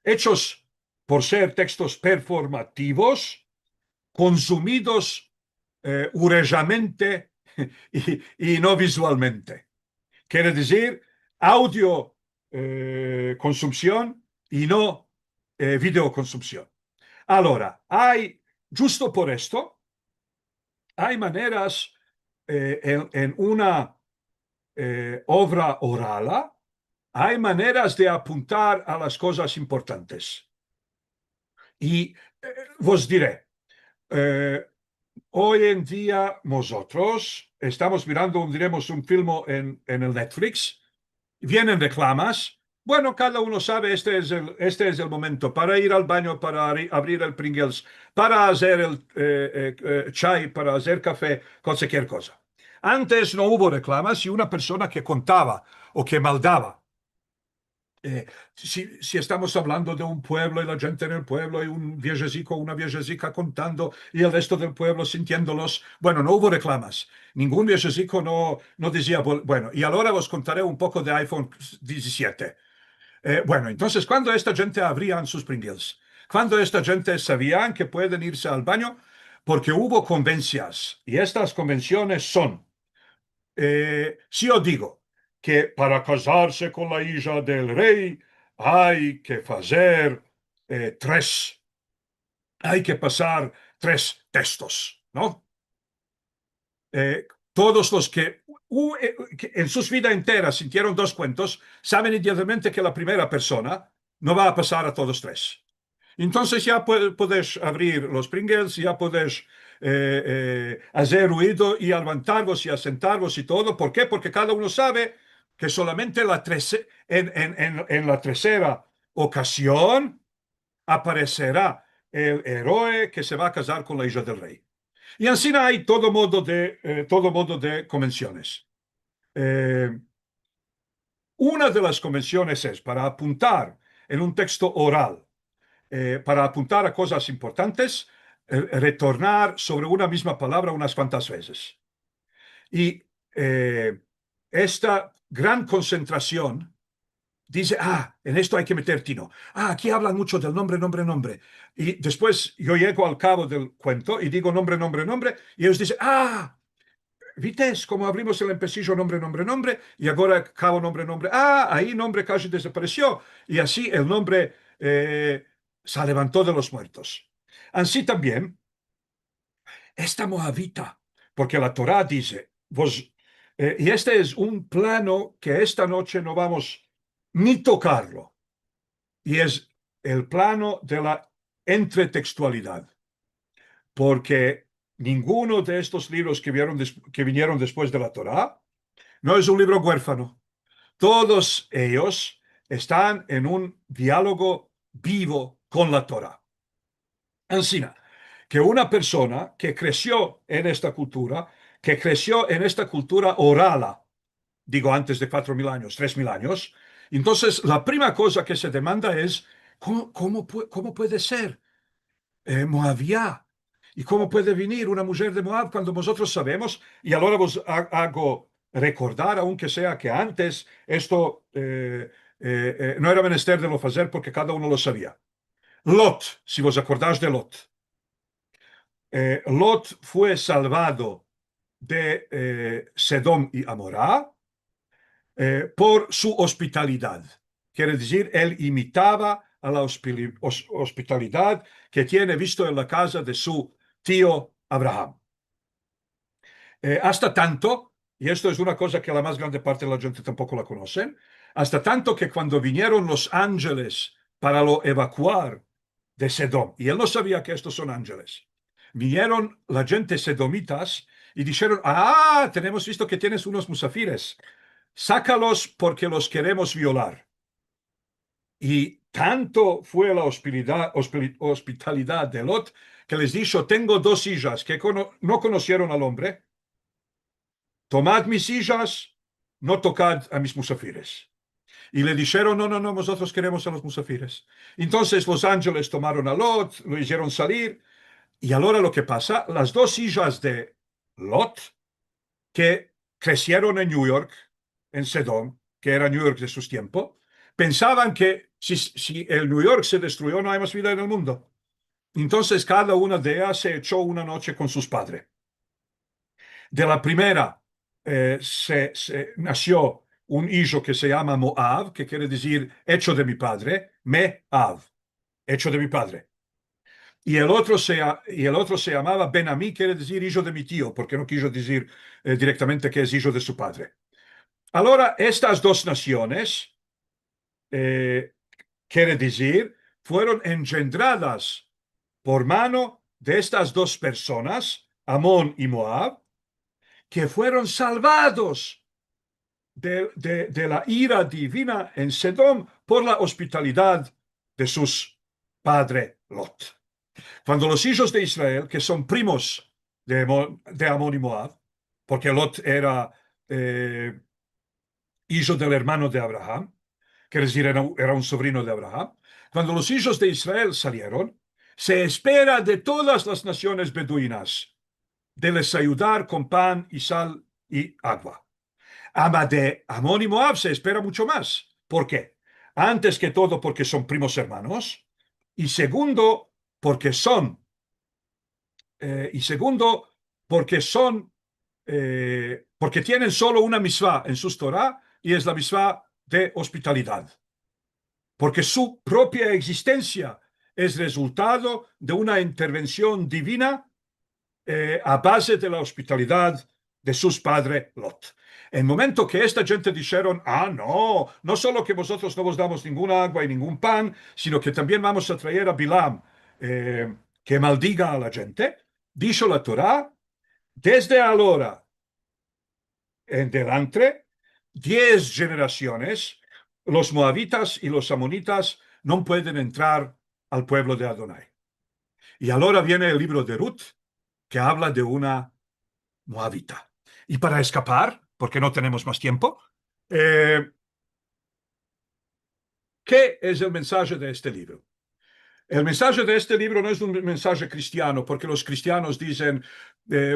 hechos por ser textos performativos, consumidos urejamente y no visualmente. Quiere decir audio consumpción y no video consumpción. Ahora, justo por esto, hay maneras en una obra oral, hay maneras de apuntar a las cosas importantes. Y vos diré, hoy en día nosotros estamos mirando, diremos, un film en el Netflix, vienen reclamas. Bueno, cada uno sabe, este es el momento para ir al baño, para abrir el Pringles, para hacer el chai, para hacer café, cualquier cosa. Antes no hubo reclamas y una persona que contaba o que maldaba. Si estamos hablando de un pueblo y la gente en el pueblo y un viejecico o una viejecica contando y el resto del pueblo sintiéndolos, bueno, no hubo reclamas. Ningún viejecico no decía, bueno, y ahora os contaré un poco de iPhone 17. Bueno, entonces, ¿cuándo esta gente abrían sus Pringles? ¿Cuándo esta gente sabían que pueden irse al baño? Porque hubo convencias y estas convenciones son, si yo digo que para casarse con la hija del rey hay que hacer hay que pasar 3 textos, ¿no? Todos los que en sus vidas enteras sintieron 2 cuentos saben inmediatamente que la primera persona no va a pasar a todos 3. Entonces ya podés abrir los Pringles, ya podés hacer ruido y levantaros y asentarvos y todo. ¿Por qué? Porque cada uno sabe que solamente en la tercera ocasión aparecerá el héroe que se va a casar con la hija del rey. Y así hay todo modo de convenciones. Una de las convenciones es para apuntar en un texto oral, para apuntar a cosas importantes, retornar sobre una misma palabra unas cuantas veces. Y esta gran concentración dice, en esto hay que meter tino. Aquí hablan mucho del nombre, nombre, nombre. Y después yo llego al cabo del cuento y digo nombre, nombre, nombre, y ellos dicen, ¿vites cómo abrimos el empecillo nombre, nombre, nombre? Y ahora cabo nombre, nombre. Ahí nombre casi desapareció. Y así el nombre se levantó de los muertos. Así también, esta moabita, porque la Torá dice, y este es un plano que esta noche no vamos ni tocarlo, y es el plano de la entretextualidad, porque ninguno de estos libros que vinieron después de la Torá no es un libro huérfano. Todos ellos están en un diálogo vivo con la Torá. Así que una persona que creció en esta cultura, oral, digo antes de 4.000 años, 3.000 años, entonces la primera cosa que se demanda es, ¿cómo puede ser Moabía? ¿Y cómo puede venir una mujer de Moab cuando nosotros sabemos? Y ahora os hago recordar, aunque sea que antes esto no era menester de lo hacer porque cada uno lo sabía. Lot, si vos acordáis de Lot. Lot fue salvado de Sedom y Amorá por su hospitalidad. Quiere decir, él imitaba a la hospitalidad que tiene visto en la casa de su tío Abraham. Hasta tanto, y esto es una cosa que la más grande parte de la gente tampoco la conocen, hasta tanto que cuando vinieron los ángeles para lo evacuar de Sedom, y él no sabía que estos son ángeles, vinieron la gente sedomitas y dijeron, tenemos visto que tienes unos musafires, sácalos porque los queremos violar. Y tanto fue la hospitalidad de Lot que les dijo, tengo dos sillas que no conocieron al hombre, tomad mis sillas, no tocad a mis musafires. Y le dijeron, no, nosotros queremos a los musafires. Entonces los ángeles tomaron a Lot, lo hicieron salir, y ahora lo que pasa, las dos sillas de Lot, que crecieron en New York, en Sedón, que era New York de sus tiempos, pensaban que si el New York se destruyó, no hay más vida en el mundo. Entonces cada una de ellas se echó una noche con sus padres. De la primera nació un hijo que se llama Moab, que quiere decir hecho de mi padre, Me'av, hecho de mi padre. Y el otro se llamaba Ben-Amí, quiere decir hijo de mi tío, porque no quiso decir directamente que es hijo de su padre. Ahora, estas dos naciones, quiere decir, fueron engendradas por mano de estas dos personas, Amón y Moab, que fueron salvados de la ira divina en Sedom por la hospitalidad de sus padre Lot. Cuando los hijos de Israel, que son primos de Amón y Moab, porque Lot era hijo del hermano de Abraham, que decir, era un sobrino de Abraham, cuando los hijos de Israel salieron, se espera de todas las naciones beduinas de les ayudar con pan y sal y agua. Ama de Amón y Moab se espera mucho más. ¿Por qué? Antes que todo porque son primos hermanos, y segundo porque son porque tienen solo una misvá en sus Torah, y es la misvá de hospitalidad. Porque su propia existencia es resultado de una intervención divina a base de la hospitalidad de sus padres Lot. En el momento que esta gente dijeron, no solo que vosotros no os damos ninguna agua y ningún pan, sino que también vamos a traer a Bilam que maldiga a la gente, dijo la Torah, desde ahora en delante, 10 generaciones, los moabitas y los amonitas no pueden entrar al pueblo de Adonai. Y ahora viene el libro de Ruth, que habla de una moabita. Y para escapar, porque no tenemos más tiempo, ¿qué es el mensaje de este libro? El mensaje de este libro no es un mensaje cristiano, porque los cristianos dicen,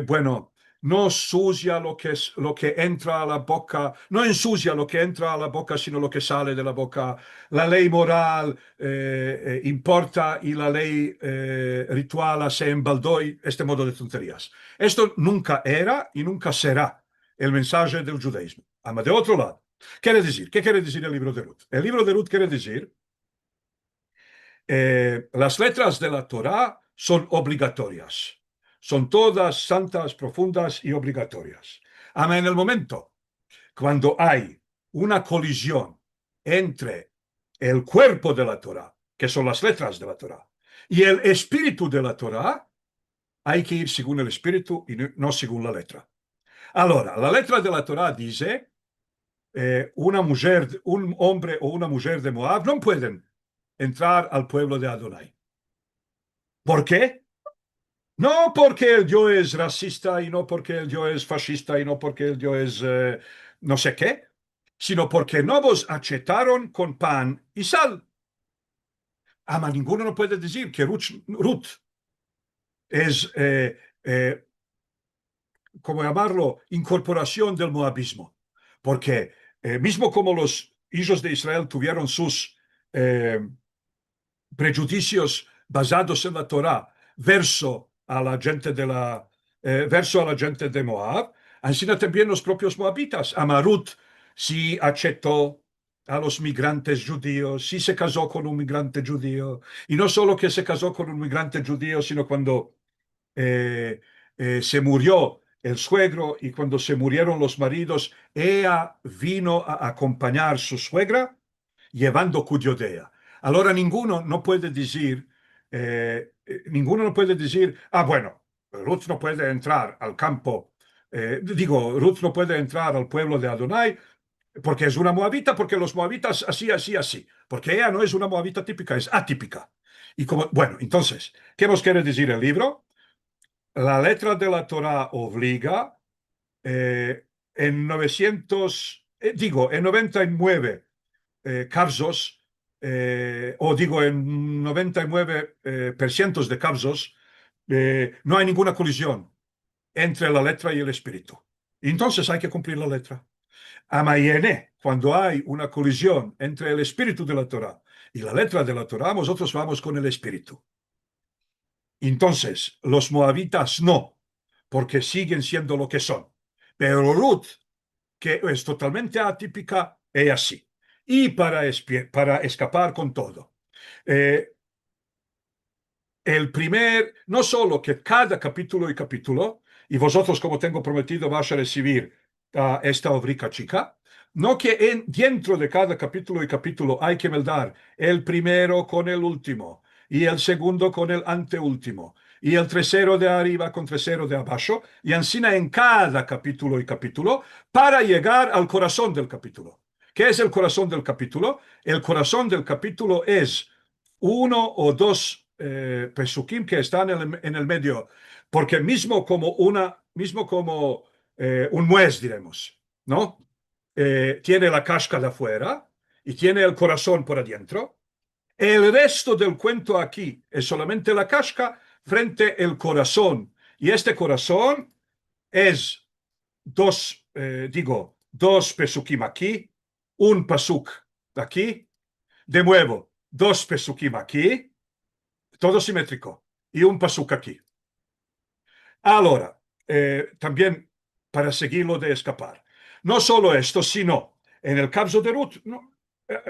bueno, no ensucia lo que entra a la boca, no ensucia lo que entra a la boca, sino lo que sale de la boca. La ley moral importa y la ley ritual se embaldó, este modo de tonterías. Esto nunca era y nunca será el mensaje del judaísmo. Ama de otro lado, quiere decir, ¿qué quiere decir el libro de Ruth? El libro de Ruth quiere decir las letras de la Torá son obligatorias. Son todas santas, profundas y obligatorias. En el momento cuando hay una colisión entre el cuerpo de la Torá, que son las letras de la Torá, y el espíritu de la Torá, hay que ir según el espíritu y no según la letra. Ahora, la letra de la Torá dice, un hombre o una mujer de Moab no pueden entrar al pueblo de Adonai. ¿Por qué? No porque el Dios es racista y no porque el Dios es fascista y no porque el Dios es no sé qué, sino porque no vos achetaron con pan y sal. Ninguno no puede decir que Ruth es, ¿cómo llamarlo?, incorporación del moabismo. Porque mismo como los hijos de Israel tuvieron sus prejuicios basados en la Torá verso a la gente de Moab, así también los propios moabitas. Ruth sí aceptó a los migrantes judíos, sí se casó con un migrante judío, y no solo que se casó con un migrante judío, sino cuando se murió el suegro y cuando se murieron los maridos, ella vino a acompañar su suegra llevando custodía. Ahora ninguno no puede decir, ah, bueno, Ruth no puede entrar al campo, Ruth no puede entrar al pueblo de Adonai porque es una moabita, porque los moabitas así, así, así, porque ella no es una moabita típica, es atípica. Y bueno, entonces, ¿qué nos quiere decir el libro? La letra de la Torá obliga en 99 casos, o digo en 99 por ciento de casos, no hay ninguna colisión entre la letra y el espíritu. Entonces hay que cumplir la letra. A Mayene, cuando hay una colisión entre el espíritu de la Torá y la letra de la Torá, nosotros vamos con el espíritu. Entonces, los moabitas no, porque siguen siendo lo que son. Pero Ruth, que es totalmente atípica, ella sí. Y para escapar con todo. No solo que cada capítulo y capítulo, y vosotros como tengo prometido vais a recibir esta obrica chica, no que dentro de cada capítulo y capítulo hay que meldar el primero con el último, y el segundo con el anteúltimo, y el tercero de arriba con tercero de abajo, y encima en cada capítulo y capítulo, para llegar al corazón del capítulo. ¿Qué es el corazón del capítulo? El corazón del capítulo es uno o dos pesukim que están en el medio, porque mismo como un muez, diremos, ¿no? Tiene la casca de afuera y tiene el corazón por adentro. El resto del cuento aquí es solamente la casca frente al corazón. Y este corazón es dos pesukim aquí, un pasuk aquí, de nuevo, dos pesukim aquí, todo simétrico, y un pasuk aquí. Ahora, también para seguirlo de escapar. No solo esto, sino en el caso de Ruth,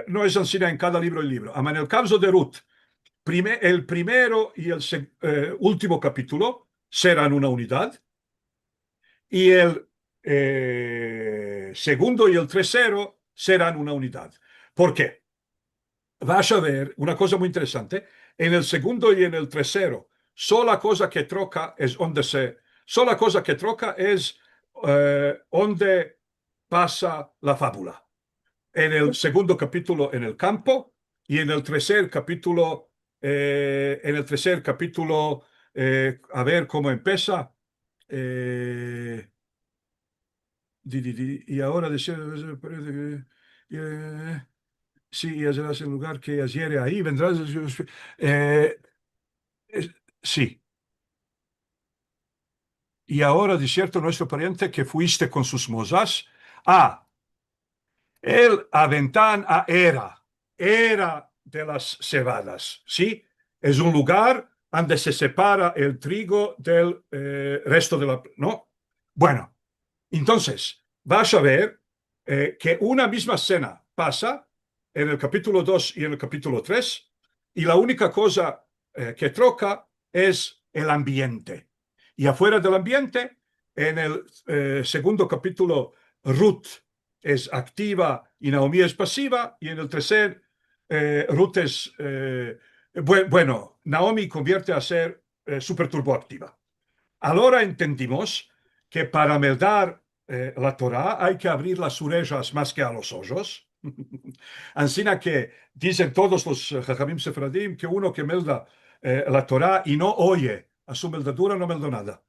no es así en cada libro y libro, en el caso de Ruth, el primero y el último capítulo serán una unidad, y el segundo y el tercero serán una unidad. ¿Por qué? Vas a ver una cosa muy interesante. En el segundo y en el tercero, sola cosa que troca es donde pasa la fábula. En el segundo capítulo en el campo y en el tercer capítulo, a ver cómo empieza. Y ahora sí, es el lugar que ayer ahí vendrás. Eh, sí. Y ahora, de cierto, nuestro pariente que fuiste con sus mozas, el Aventán era de las cebadas, ¿sí? Es un lugar donde se separa el trigo del resto de la... ¿No? Bueno, entonces, vas a ver que una misma escena pasa en el capítulo 2 y en el capítulo 3, y la única cosa que troca es el ambiente. Y afuera del ambiente, en el segundo capítulo, Ruth es activa y Naomi es pasiva, y en el tercer, Ruth es... bueno, Naomi convierte a ser super turboactiva. Ahora entendimos que para meldar la Torá hay que abrir las orejas más que a los ojos. Así que dicen todos los Jajamim Sefradim que uno que melda la Torá y no oye a su meldadura no melda nada.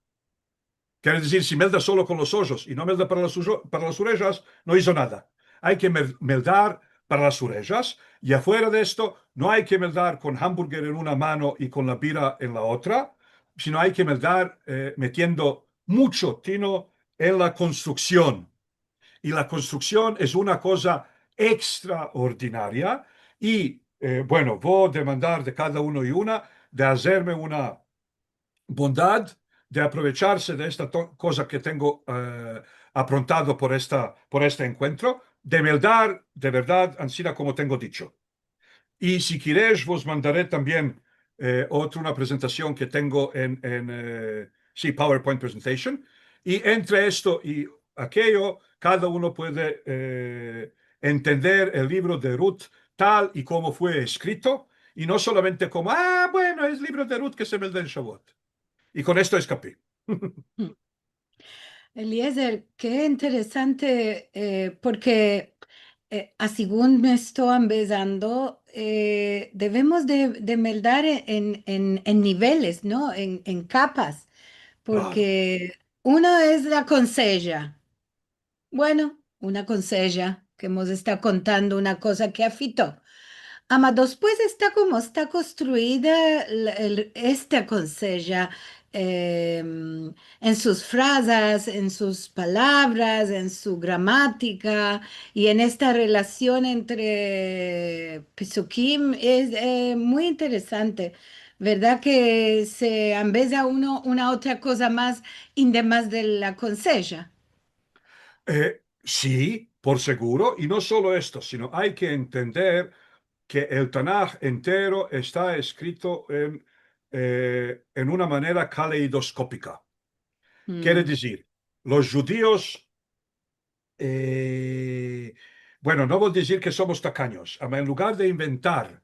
Quiere decir, si melda solo con los ojos y no melda para las orejas, no hizo nada. Hay que meldar para las orejas, y afuera de esto no hay que meldar con hamburger en una mano y con la bira en la otra, sino hay que meldar metiendo mucho tino en la construcción. Y la construcción es una cosa extraordinaria, y bueno, voy a demandar de cada uno y una de hacerme una bondad de aprovecharse de esta cosa que tengo aprontado por este encuentro, de verdad, ansí como tengo dicho. Y si queréis, vos mandaré también otra una presentación que tengo sí, PowerPoint Presentation, y entre esto y aquello, cada uno puede entender el libro de Ruth tal y como fue escrito, y no solamente como, bueno, es libro de Ruth que se me da en Shavuot. Y con esto escapé. Eliezer, qué interesante, porque según me estoy empezando, debemos de meldar en niveles, ¿no? En capas, Claro. porque uno es la consella. Bueno, una consella que nos está contando una cosa que afitó. Ama, después está como está construida esta consella en sus frases, en sus palabras, en su gramática y en esta relación entre Pesukim es muy interesante. ¿Verdad que se ambeza uno una otra cosa más, además de la consella? Sí, por seguro, y no solo esto, sino hay que entender que el Tanaj entero está escrito en una manera caleidoscópica. Quiere Mm. decir, los judíos, eh, bueno, no voy a decir que somos tacaños, ama en lugar de inventar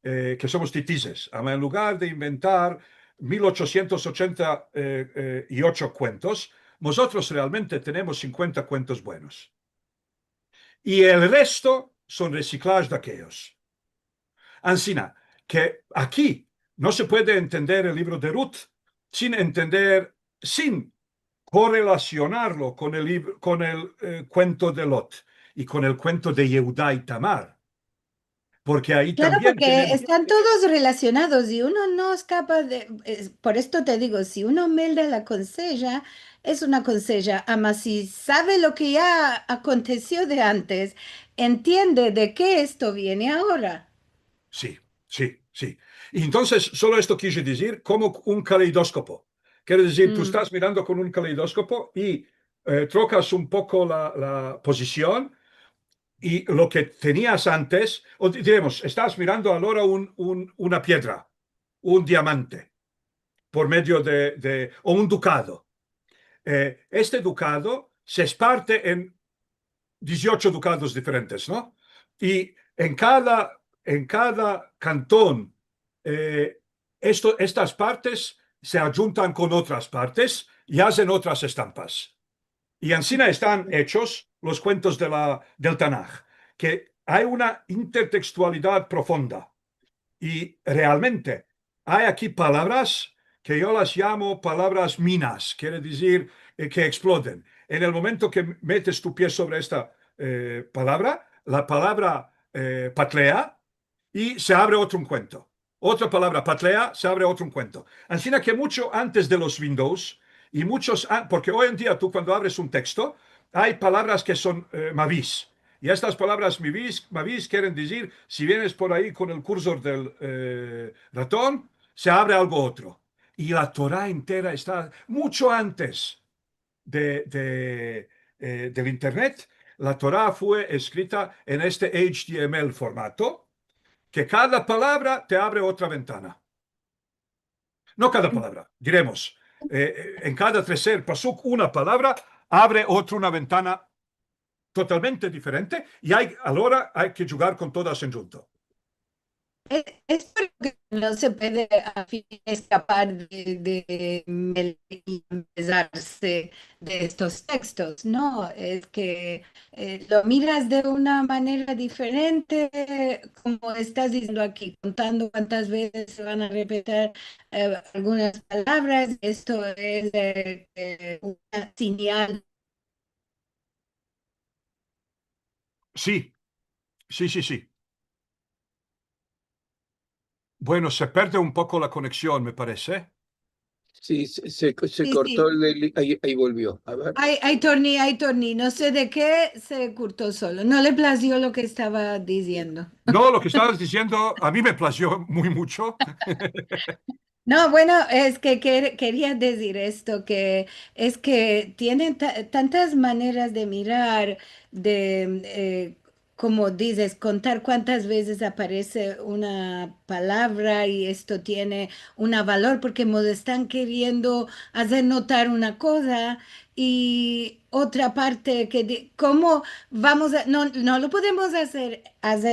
que somos titises, ama en lugar de inventar 1888 cuentos, nosotros realmente tenemos 50 cuentos buenos. Y el resto son reciclajes de aquellos. Ansina, que aquí no se puede entender el libro de Ruth sin entender, sin correlacionarlo con el cuento de Lot y con el cuento de Yehudá y Tamar, porque ahí Claro, también porque tenemos. están todos relacionados y uno no escapa de, por esto te digo, si uno melda la consella, es una consella, ama si sabe lo que ya aconteció de antes, entiende de qué esto viene ahora. Sí, sí, sí. Y entonces, solo esto quise decir como un caleidoscopo. Quiere decir, tú Mm. estás mirando con un caleidoscopo y trocas un poco la posición y lo que tenías antes, o diremos, estás mirando ahora una piedra, un diamante, por medio o un ducado. Este ducado se esparte en 18 ducados diferentes, ¿no? Y en cada cantón, eh, estas partes se adjuntan con otras partes y hacen otras estampas. Y encima están hechos los cuentos del Tanaj, que hay una intertextualidad profunda. Y realmente hay aquí palabras que yo las llamo palabras minas, quiere decir que exploden. En el momento que metes tu pie sobre esta palabra, la palabra patlea y se abre otro cuento. Otra palabra patlea, se abre otro cuento. Así que mucho antes de los Windows y porque hoy en día tú cuando abres un texto, hay palabras que son mavis. Y estas palabras mavis quieren decir, si vienes por ahí con el cursor del ratón, se abre algo otro. Y la Torah entera está mucho antes del Internet. La Torah fue escrita en este HTML formato, que cada palabra te abre otra ventana. No cada palabra, diremos. En cada tercer pasuk, una palabra abre otra una ventana totalmente diferente y ahora hay que jugar con todas en junto. Es por lo que no se puede a fin escapar y empezarse de estos textos, ¿no? Es que lo miras de una manera diferente, como estás diciendo aquí, contando cuántas veces se van a repetir algunas palabras. Esto es una señal. Sí, sí, sí, sí. Bueno, se pierde un poco la conexión, me parece. Sí, se Sí, cortó sí. ahí volvió. A ver. Hay Torni, no sé de qué se curtó solo. No le plació lo que estaba diciendo. No, lo que estabas diciendo a mí me plació muy mucho. No, bueno, es que quería decir esto, que es que tienen tantas maneras de mirar, de como dices, contar cuántas veces aparece una palabra y esto tiene un valor porque nos están queriendo hacer notar una cosa y otra parte cómo vamos a, no lo podemos hacer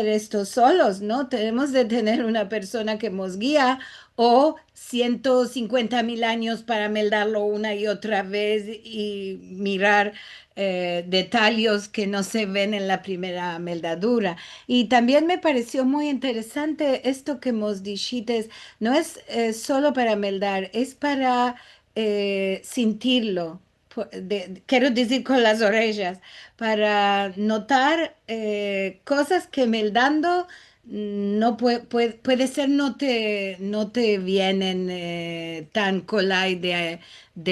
esto solos, ¿no? Tenemos de tener una persona que nos guía o 150.000 años para meldarlo una y otra vez y mirar detalles que no se ven en la primera meldadura. Y también me pareció muy interesante esto que nos dijiste, no es solo para meldar, es para sentirlo. Quiero decir con las orejas, para notar cosas que meldando no puede ser no te vienen tan colay de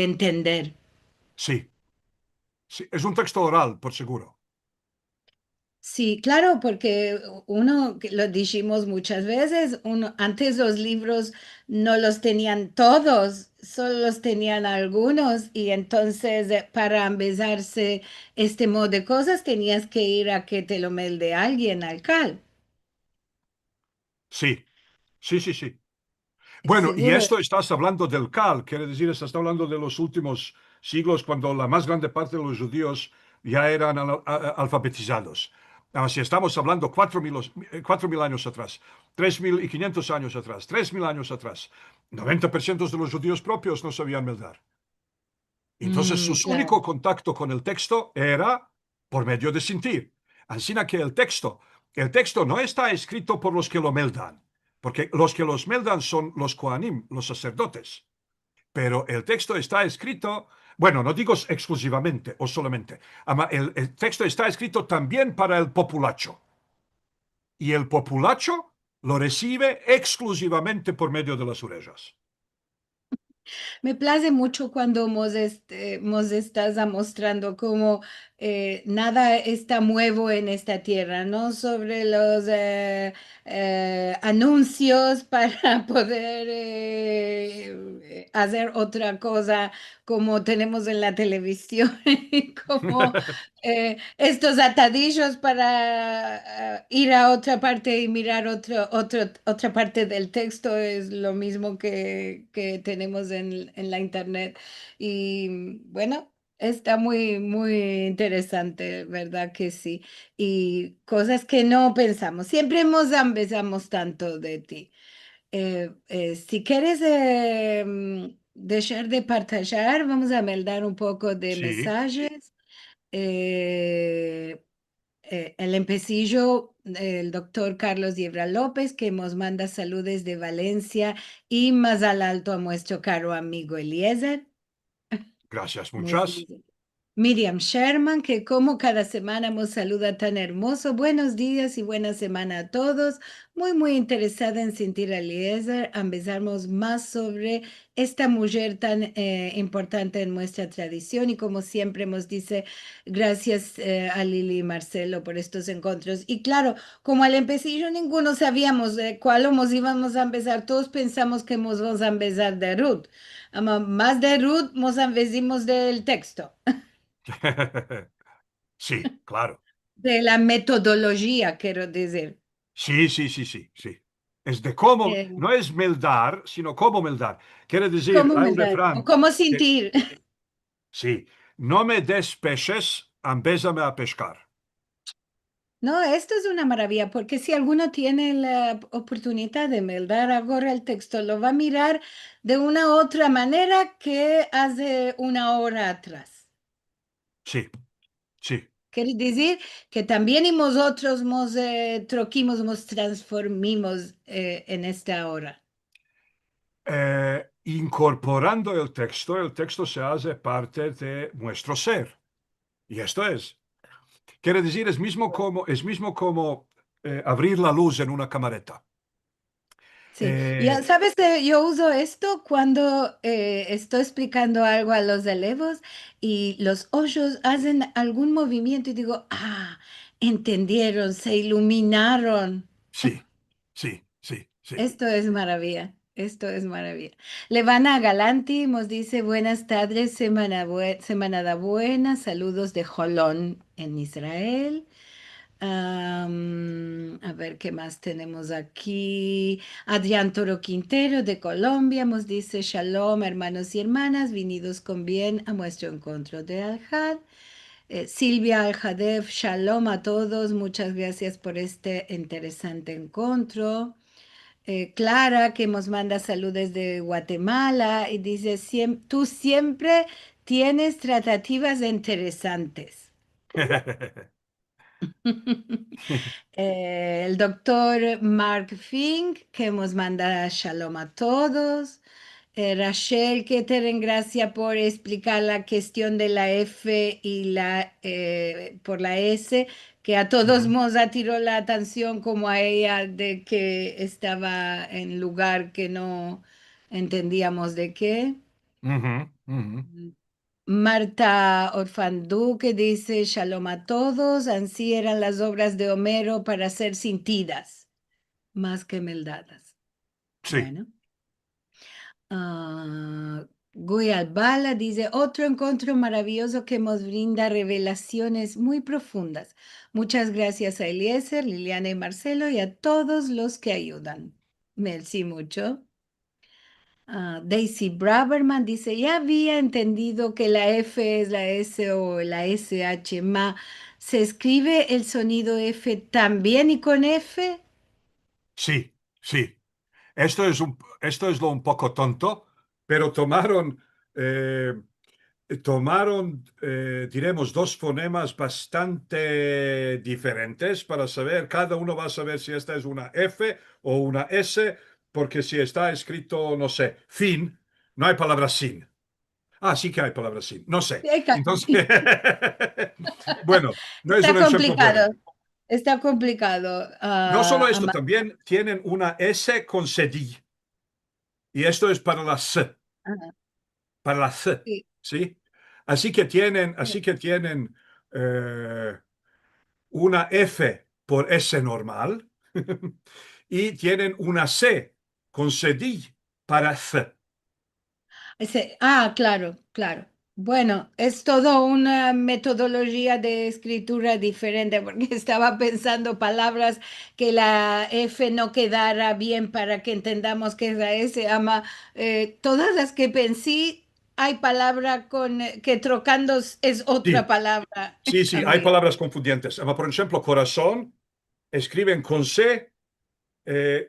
entender. Sí, sí, es un texto oral, por seguro. Sí, claro, porque uno, que lo dijimos muchas veces, antes los libros no los tenían todos, solo los tenían algunos y entonces para empezarse este modo de cosas tenías que ir a que te lo melde alguien al CAL. Sí, sí, sí, sí. Bueno, y Seguro. esto estás hablando del CAL, quiere decir, estás hablando de los últimos siglos, cuando la más grande parte de los judíos ya eran alfabetizados. Si estamos hablando 4.000 años atrás, 3.500 años atrás, 3.000 años atrás, 90% de los judíos propios no sabían meldar. Entonces, su Claro. único contacto con el texto era por medio de sentir. Así que el texto no está escrito por los que lo meldan, porque los que los meldan son los Kohanim, los sacerdotes. Pero el texto está escrito, bueno, no digo exclusivamente o solamente, el texto está escrito también para el populacho. Y el populacho lo recibe exclusivamente por medio de las orejas. Me place mucho cuando mos estás mostrando cómo nada está nuevo en esta tierra, ¿no? Sobre los anuncios para poder hacer otra cosa como tenemos en la televisión, como estos atadillos para ir a otra parte y mirar otra parte del texto es lo mismo que tenemos en la internet. Y bueno, está muy, muy interesante, ¿verdad que sí? Y cosas que no pensamos. Siempre pensamos tanto de ti. Si quieres dejar de partillar, vamos a mandar un poco de Sí, mensajes. Eh, el empecillo, el doctor Carlos Yebra López, que nos manda saludos de Valencia y más al alto a nuestro caro amigo Eliezer. gracias Muy muchas. feliz. Miriam Sherman, que como cada semana nos saluda tan hermoso. Buenos días y buena semana a todos. Muy, muy interesada en sentir a Eliezer. Empezamos más sobre esta mujer tan importante en nuestra tradición y como siempre nos dice, gracias a Lili y Marcelo por estos encuentros. Y claro, como al empecillo ninguno sabíamos de cuál nos íbamos a empezar, todos pensamos que nos vamos a empezar de Ruth. Más de Ruth, nos empecimos del texto. Sí, claro. De la metodología, quiero decir. Sí, sí, sí, sí, sí. Es de cómo, Eh, no es meldar, sino cómo meldar. Quiere decir, ¿Cómo hay un maldad? ¿O refrán cómo que, sentir? sí, no me des peces, empézame a pescar. No, esto es una maravilla, porque si alguno tiene la oportunidad de meldar ahora el texto, lo va a mirar de una otra manera que hace una hora atrás. Sí, sí. Quiere decir que también y nosotros nos troquimos, nos transformimos en esta hora. Incorporando el texto se hace parte de nuestro ser. Y esto quiere decir, es mismo como abrir la luz en una camareta. Sí, ya Eh, sabes, yo uso esto cuando estoy explicando algo a los elevos y los ojos hacen algún movimiento y digo, entendieron, se iluminaron. sí, sí, sí, sí. Esto es maravilla, esto es maravilla. Levana Galanti nos dice, buenas tardes, semana da buena, saludos de Jolón en Israel. A ver qué más tenemos aquí. Adrián Toro Quintero de Colombia nos dice: Shalom, hermanos y hermanas, venidos con bien a nuestro encuentro de Al-Had. Silvia Al-Hadef, Shalom a todos, muchas gracias por este interesante encuentro. Clara, que nos manda saludos de Guatemala y dice: Tú siempre tienes tratativas interesantes." El doctor Mark Fink, que nos manda shalom a todos. Rachel, que te den gracias por explicar la cuestión de la F y por la S, que a todos Ujú, nos atiró la atención como a ella de que estaba en lugar que no entendíamos de qué. ujú, ujú. Marta Orfandú, que dice: Shalom a todos, así eran las obras de Homero para ser sentidas, más que meldadas. Sí. Bueno. Guy Albala dice: otro encuentro maravilloso que nos brinda revelaciones muy profundas. Muchas gracias a Eliezer, Liliana y Marcelo y a todos los que ayudan. Merci mucho. Daisy Braverman dice: ya había entendido que la F es la S o la SH, ¿se escribe el sonido F también y con F? Sí, sí. Esto es lo un poco tonto, pero diremos, dos fonemas bastante diferentes para saber, cada uno va a saber si esta es una F o una S, porque si está escrito, no sé, fin, no hay palabra sin. Ah, sí que hay palabra sin, no sé. Entonces, bueno, no es Está un ejemplo bueno. complicado, está complicado. No solo esto, también tienen una S con sedí. Y esto es Ajá, para la C, sí. ¿sí? Así que tienen eh, una F por S normal y tienen una C con sedí para C. Claro, claro. Bueno, es toda una metodología de escritura diferente porque estaba pensando palabras que la F no quedara bien para que entendamos que es la S. Todas las que pensé, hay palabra que trocando es otra Sí, palabra, sí, sí, hay amigo. palabras confundientes. Por ejemplo, corazón, escriben con C,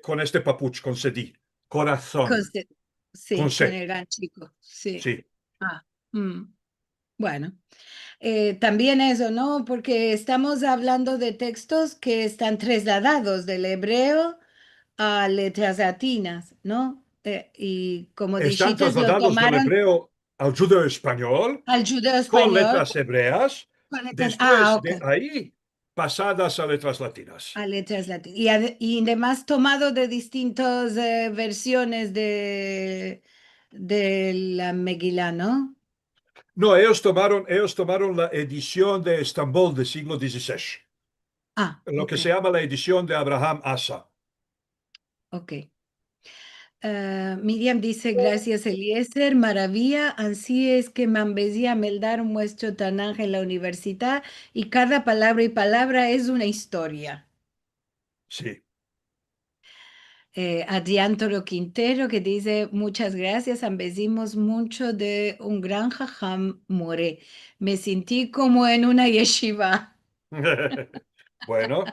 con este papuch, con sedí. Con Corazón, C- con sí, con C, el ganchico, sí. sí. Ah, mm, bueno. También eso, ¿no? Porque estamos hablando de textos que están trasladados del hebreo a letras latinas, ¿no? Y como Están dijiste, lo trasladados del tomaron hebreo al judeo español al judeo con español letras hebreas, con letras. después Ok, de ahí pasadas a letras latinas. a letras latinas. Y además tomado de distintas versiones de la Megilá, ¿no? No, ellos tomaron la edición de Estambul del siglo XVI, lo que Ok, se llama la edición de Abraham Asa. ok. Miriam dice: gracias, Eliezer, maravilla. Así es que Mambesía Meldar muestro Tanaj en la universidad y cada palabra y palabra es una historia. Sí. Adrián Toro Quintero, que dice: muchas gracias, ambecimos mucho de un gran jajam more. Me sentí como en una yeshiva. Bueno,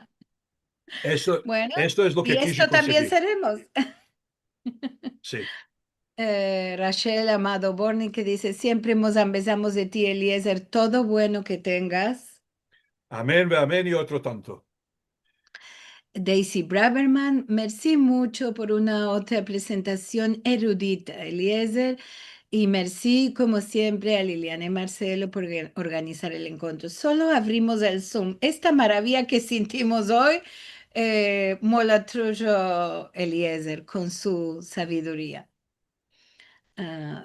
Bueno, esto es lo y que quise esto también conseguir. seremos. Sí. Rachel Amado Borni, que dice: siempre nos empezamos de ti, Eliezer, todo bueno que tengas. Amén, amén y otro tanto. Daisy Braverman, merci mucho por una otra presentación erudita, Eliezer, y merci como siempre a Liliana y Marcelo por organizar el encuentro. Solo abrimos el Zoom. Esta maravilla que sentimos hoy, mola trujo Eliezer con su sabiduría.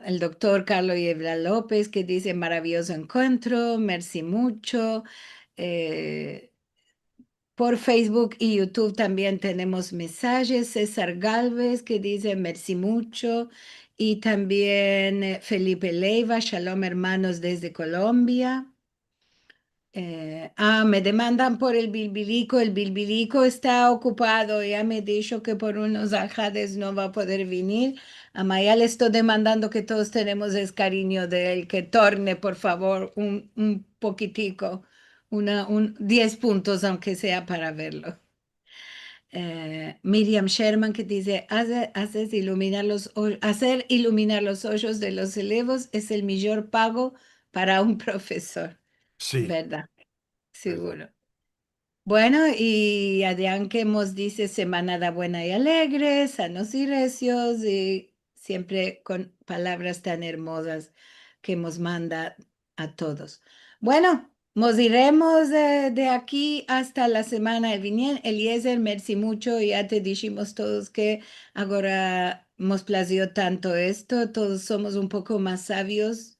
El doctor Carlos Yebra López, que dice: maravilloso encuentro, merci mucho. Eh, por Facebook y YouTube también tenemos mensajes. César Galvez, que dice: merci mucho. Y también Felipe Leiva: shalom hermanos desde Colombia. Me demandan por el bilbilico. El bilbilico está ocupado. Ya me he dicho que por unos aljades no va a poder venir. A Maya le estoy demandando que todos tenemos el cariño de él, que torne, por favor, un poquitico, 10 puntos, aunque sea para verlo. Miriam Sherman que dice, hacer iluminar los ojos de los elevos es el mejor pago para un profesor. Sí, ¿Verdad? verdad. Seguro. Bueno, y Adrián que nos dice semana buena y alegre, sanos y recios, y siempre con palabras tan hermosas que nos manda a todos. Bueno, nos iremos de aquí hasta la semana que viene. Eliezer, merci mucho, ya te dijimos todos que ahora nos plació tanto esto, todos somos un poco más sabios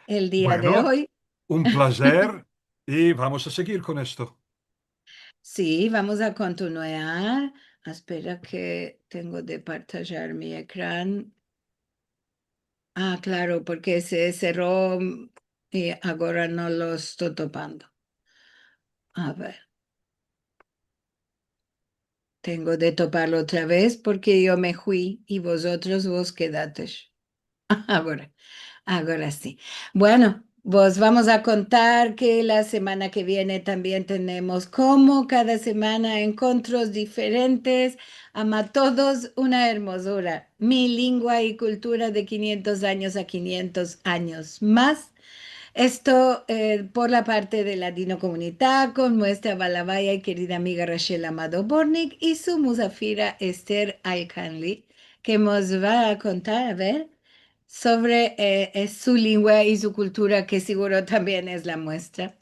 el día de Bueno, hoy. un placer y vamos a seguir con esto. Sí, vamos a continuar. Espera que tengo de partajar mi ecrán. Claro, porque se cerró y ahora no lo estoy topando. A ver, tengo de toparlo otra vez porque yo me fui y vos quedate. Ahora. Ahora sí. Bueno, vos vamos a contar que la semana que viene también tenemos como cada semana encuentros diferentes. Ama todos una hermosura. Mi lengua y cultura de 500 años a 500 años más. Esto por la parte de Ladino Comunidad con nuestra balabaya y querida amiga Rachel Amado Bornik y su musafira Esther Alcanli, que nos va a contar, a ver, sobre su lengua y su cultura, que seguro también es la muestra.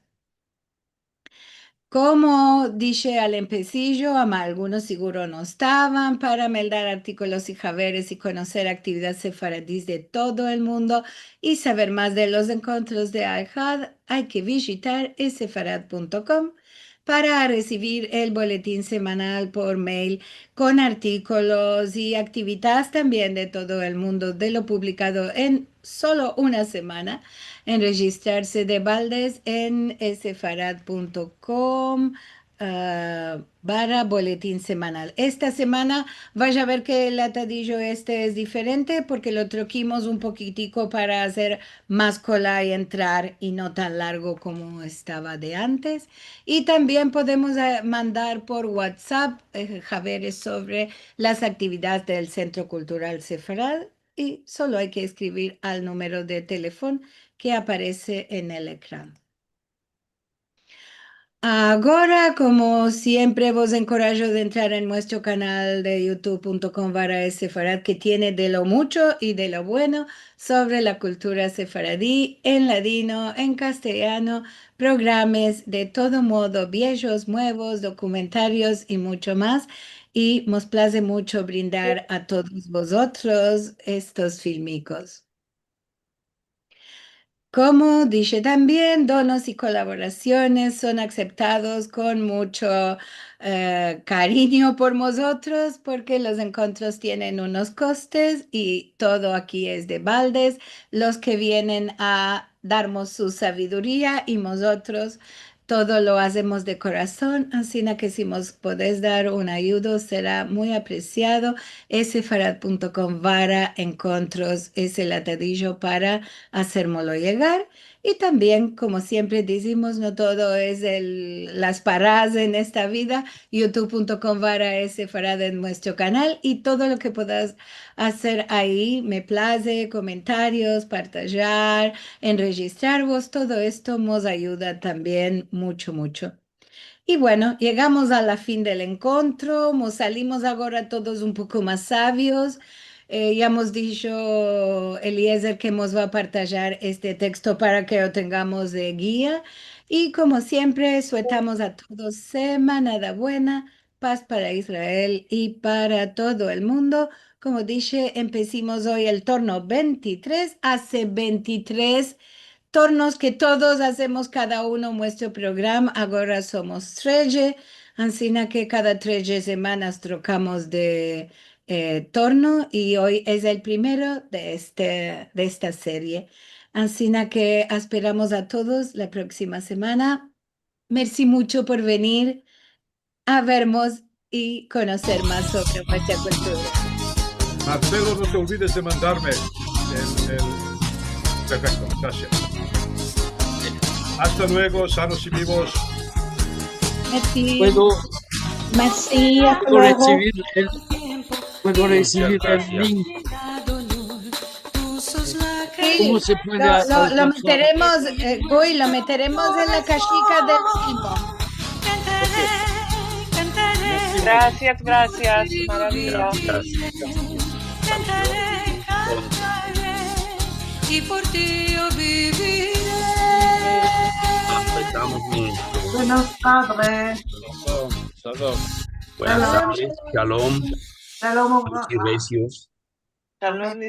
Como dije al empecillo, algunos seguro no estaban para meldar artículos y saberes y conocer actividades sefaradís de todo el mundo y saber más de los encuentros de Al-Had, hay que visitar sefarad.com para recibir el boletín semanal por mail con artículos y actividades también de todo el mundo de lo publicado en solo una semana en registrarse de baldes en sefarad.com para boletín semanal. Esta semana vaya a ver que el atadillo este es diferente porque lo troquimos un poquitico para hacer más cola y entrar y no tan largo como estaba de antes. Y también podemos mandar por WhatsApp saberes sobre las actividades del Centro Cultural Sefarad y solo hay que escribir al número de teléfono que aparece en el ecrán. Ahora, como siempre, vos encorajo de entrar en nuestro canal de youtube.com/sefarad, que tiene de lo mucho y de lo bueno sobre la cultura sefaradí, en ladino, en castellano, programas de todo modo, viejos, nuevos, documentarios y mucho más. Y nos place mucho brindar a todos vosotros estos filmicos. Como dije también, donos y colaboraciones son aceptados con mucho cariño por nosotros porque los encuentros tienen unos costes y todo aquí es de baldes. Los que vienen a darnos su sabiduría y nosotros todo lo hacemos de corazón, así que si nos podés dar un ayudo será muy apreciado. Sefarad.com vara encontros es el atadillo para hacérmelo llegar. Y también, como siempre decimos, no todo es las paradas en esta vida. youtube.com/sefarad en nuestro canal y todo lo que puedas hacer ahí, me place, comentarios, partajar, enregistraros, todo esto nos ayuda también mucho, mucho. Y bueno, llegamos a la fin del encuentro, nos salimos ahora todos un poco más sabios. Ya hemos dicho, Eliezer, que nos va a partajar este texto para que lo tengamos de guía. Y como siempre, sueltamos a todos semana buena, paz para Israel y para todo el mundo. Como dije, empecimos hoy el torno 23, hace 23 tornos que todos hacemos cada uno nuestro programa. Ahora somos 13, así que cada 3 semanas trocamos de torno y hoy es el primero de esta serie. Así que esperamos a todos la próxima semana. Merci mucho por venir a vernos y conocer más sobre nuestra cultura. Marcelo, no te olvides de mandarme Perfecto, gracias. Hasta luego, sanos y vivos. Merci. Merci, hasta Puedo luego. recibir el link. ¿Cómo se puede Lo meteremos, Guy, lo meteremos en la cajica del Simo. Gracias, maravilla. Y por ti yo viviré. Estamos bien. Buenas tardes. Buenas tardes. Shalom. Shalom. Y recios. Shalom.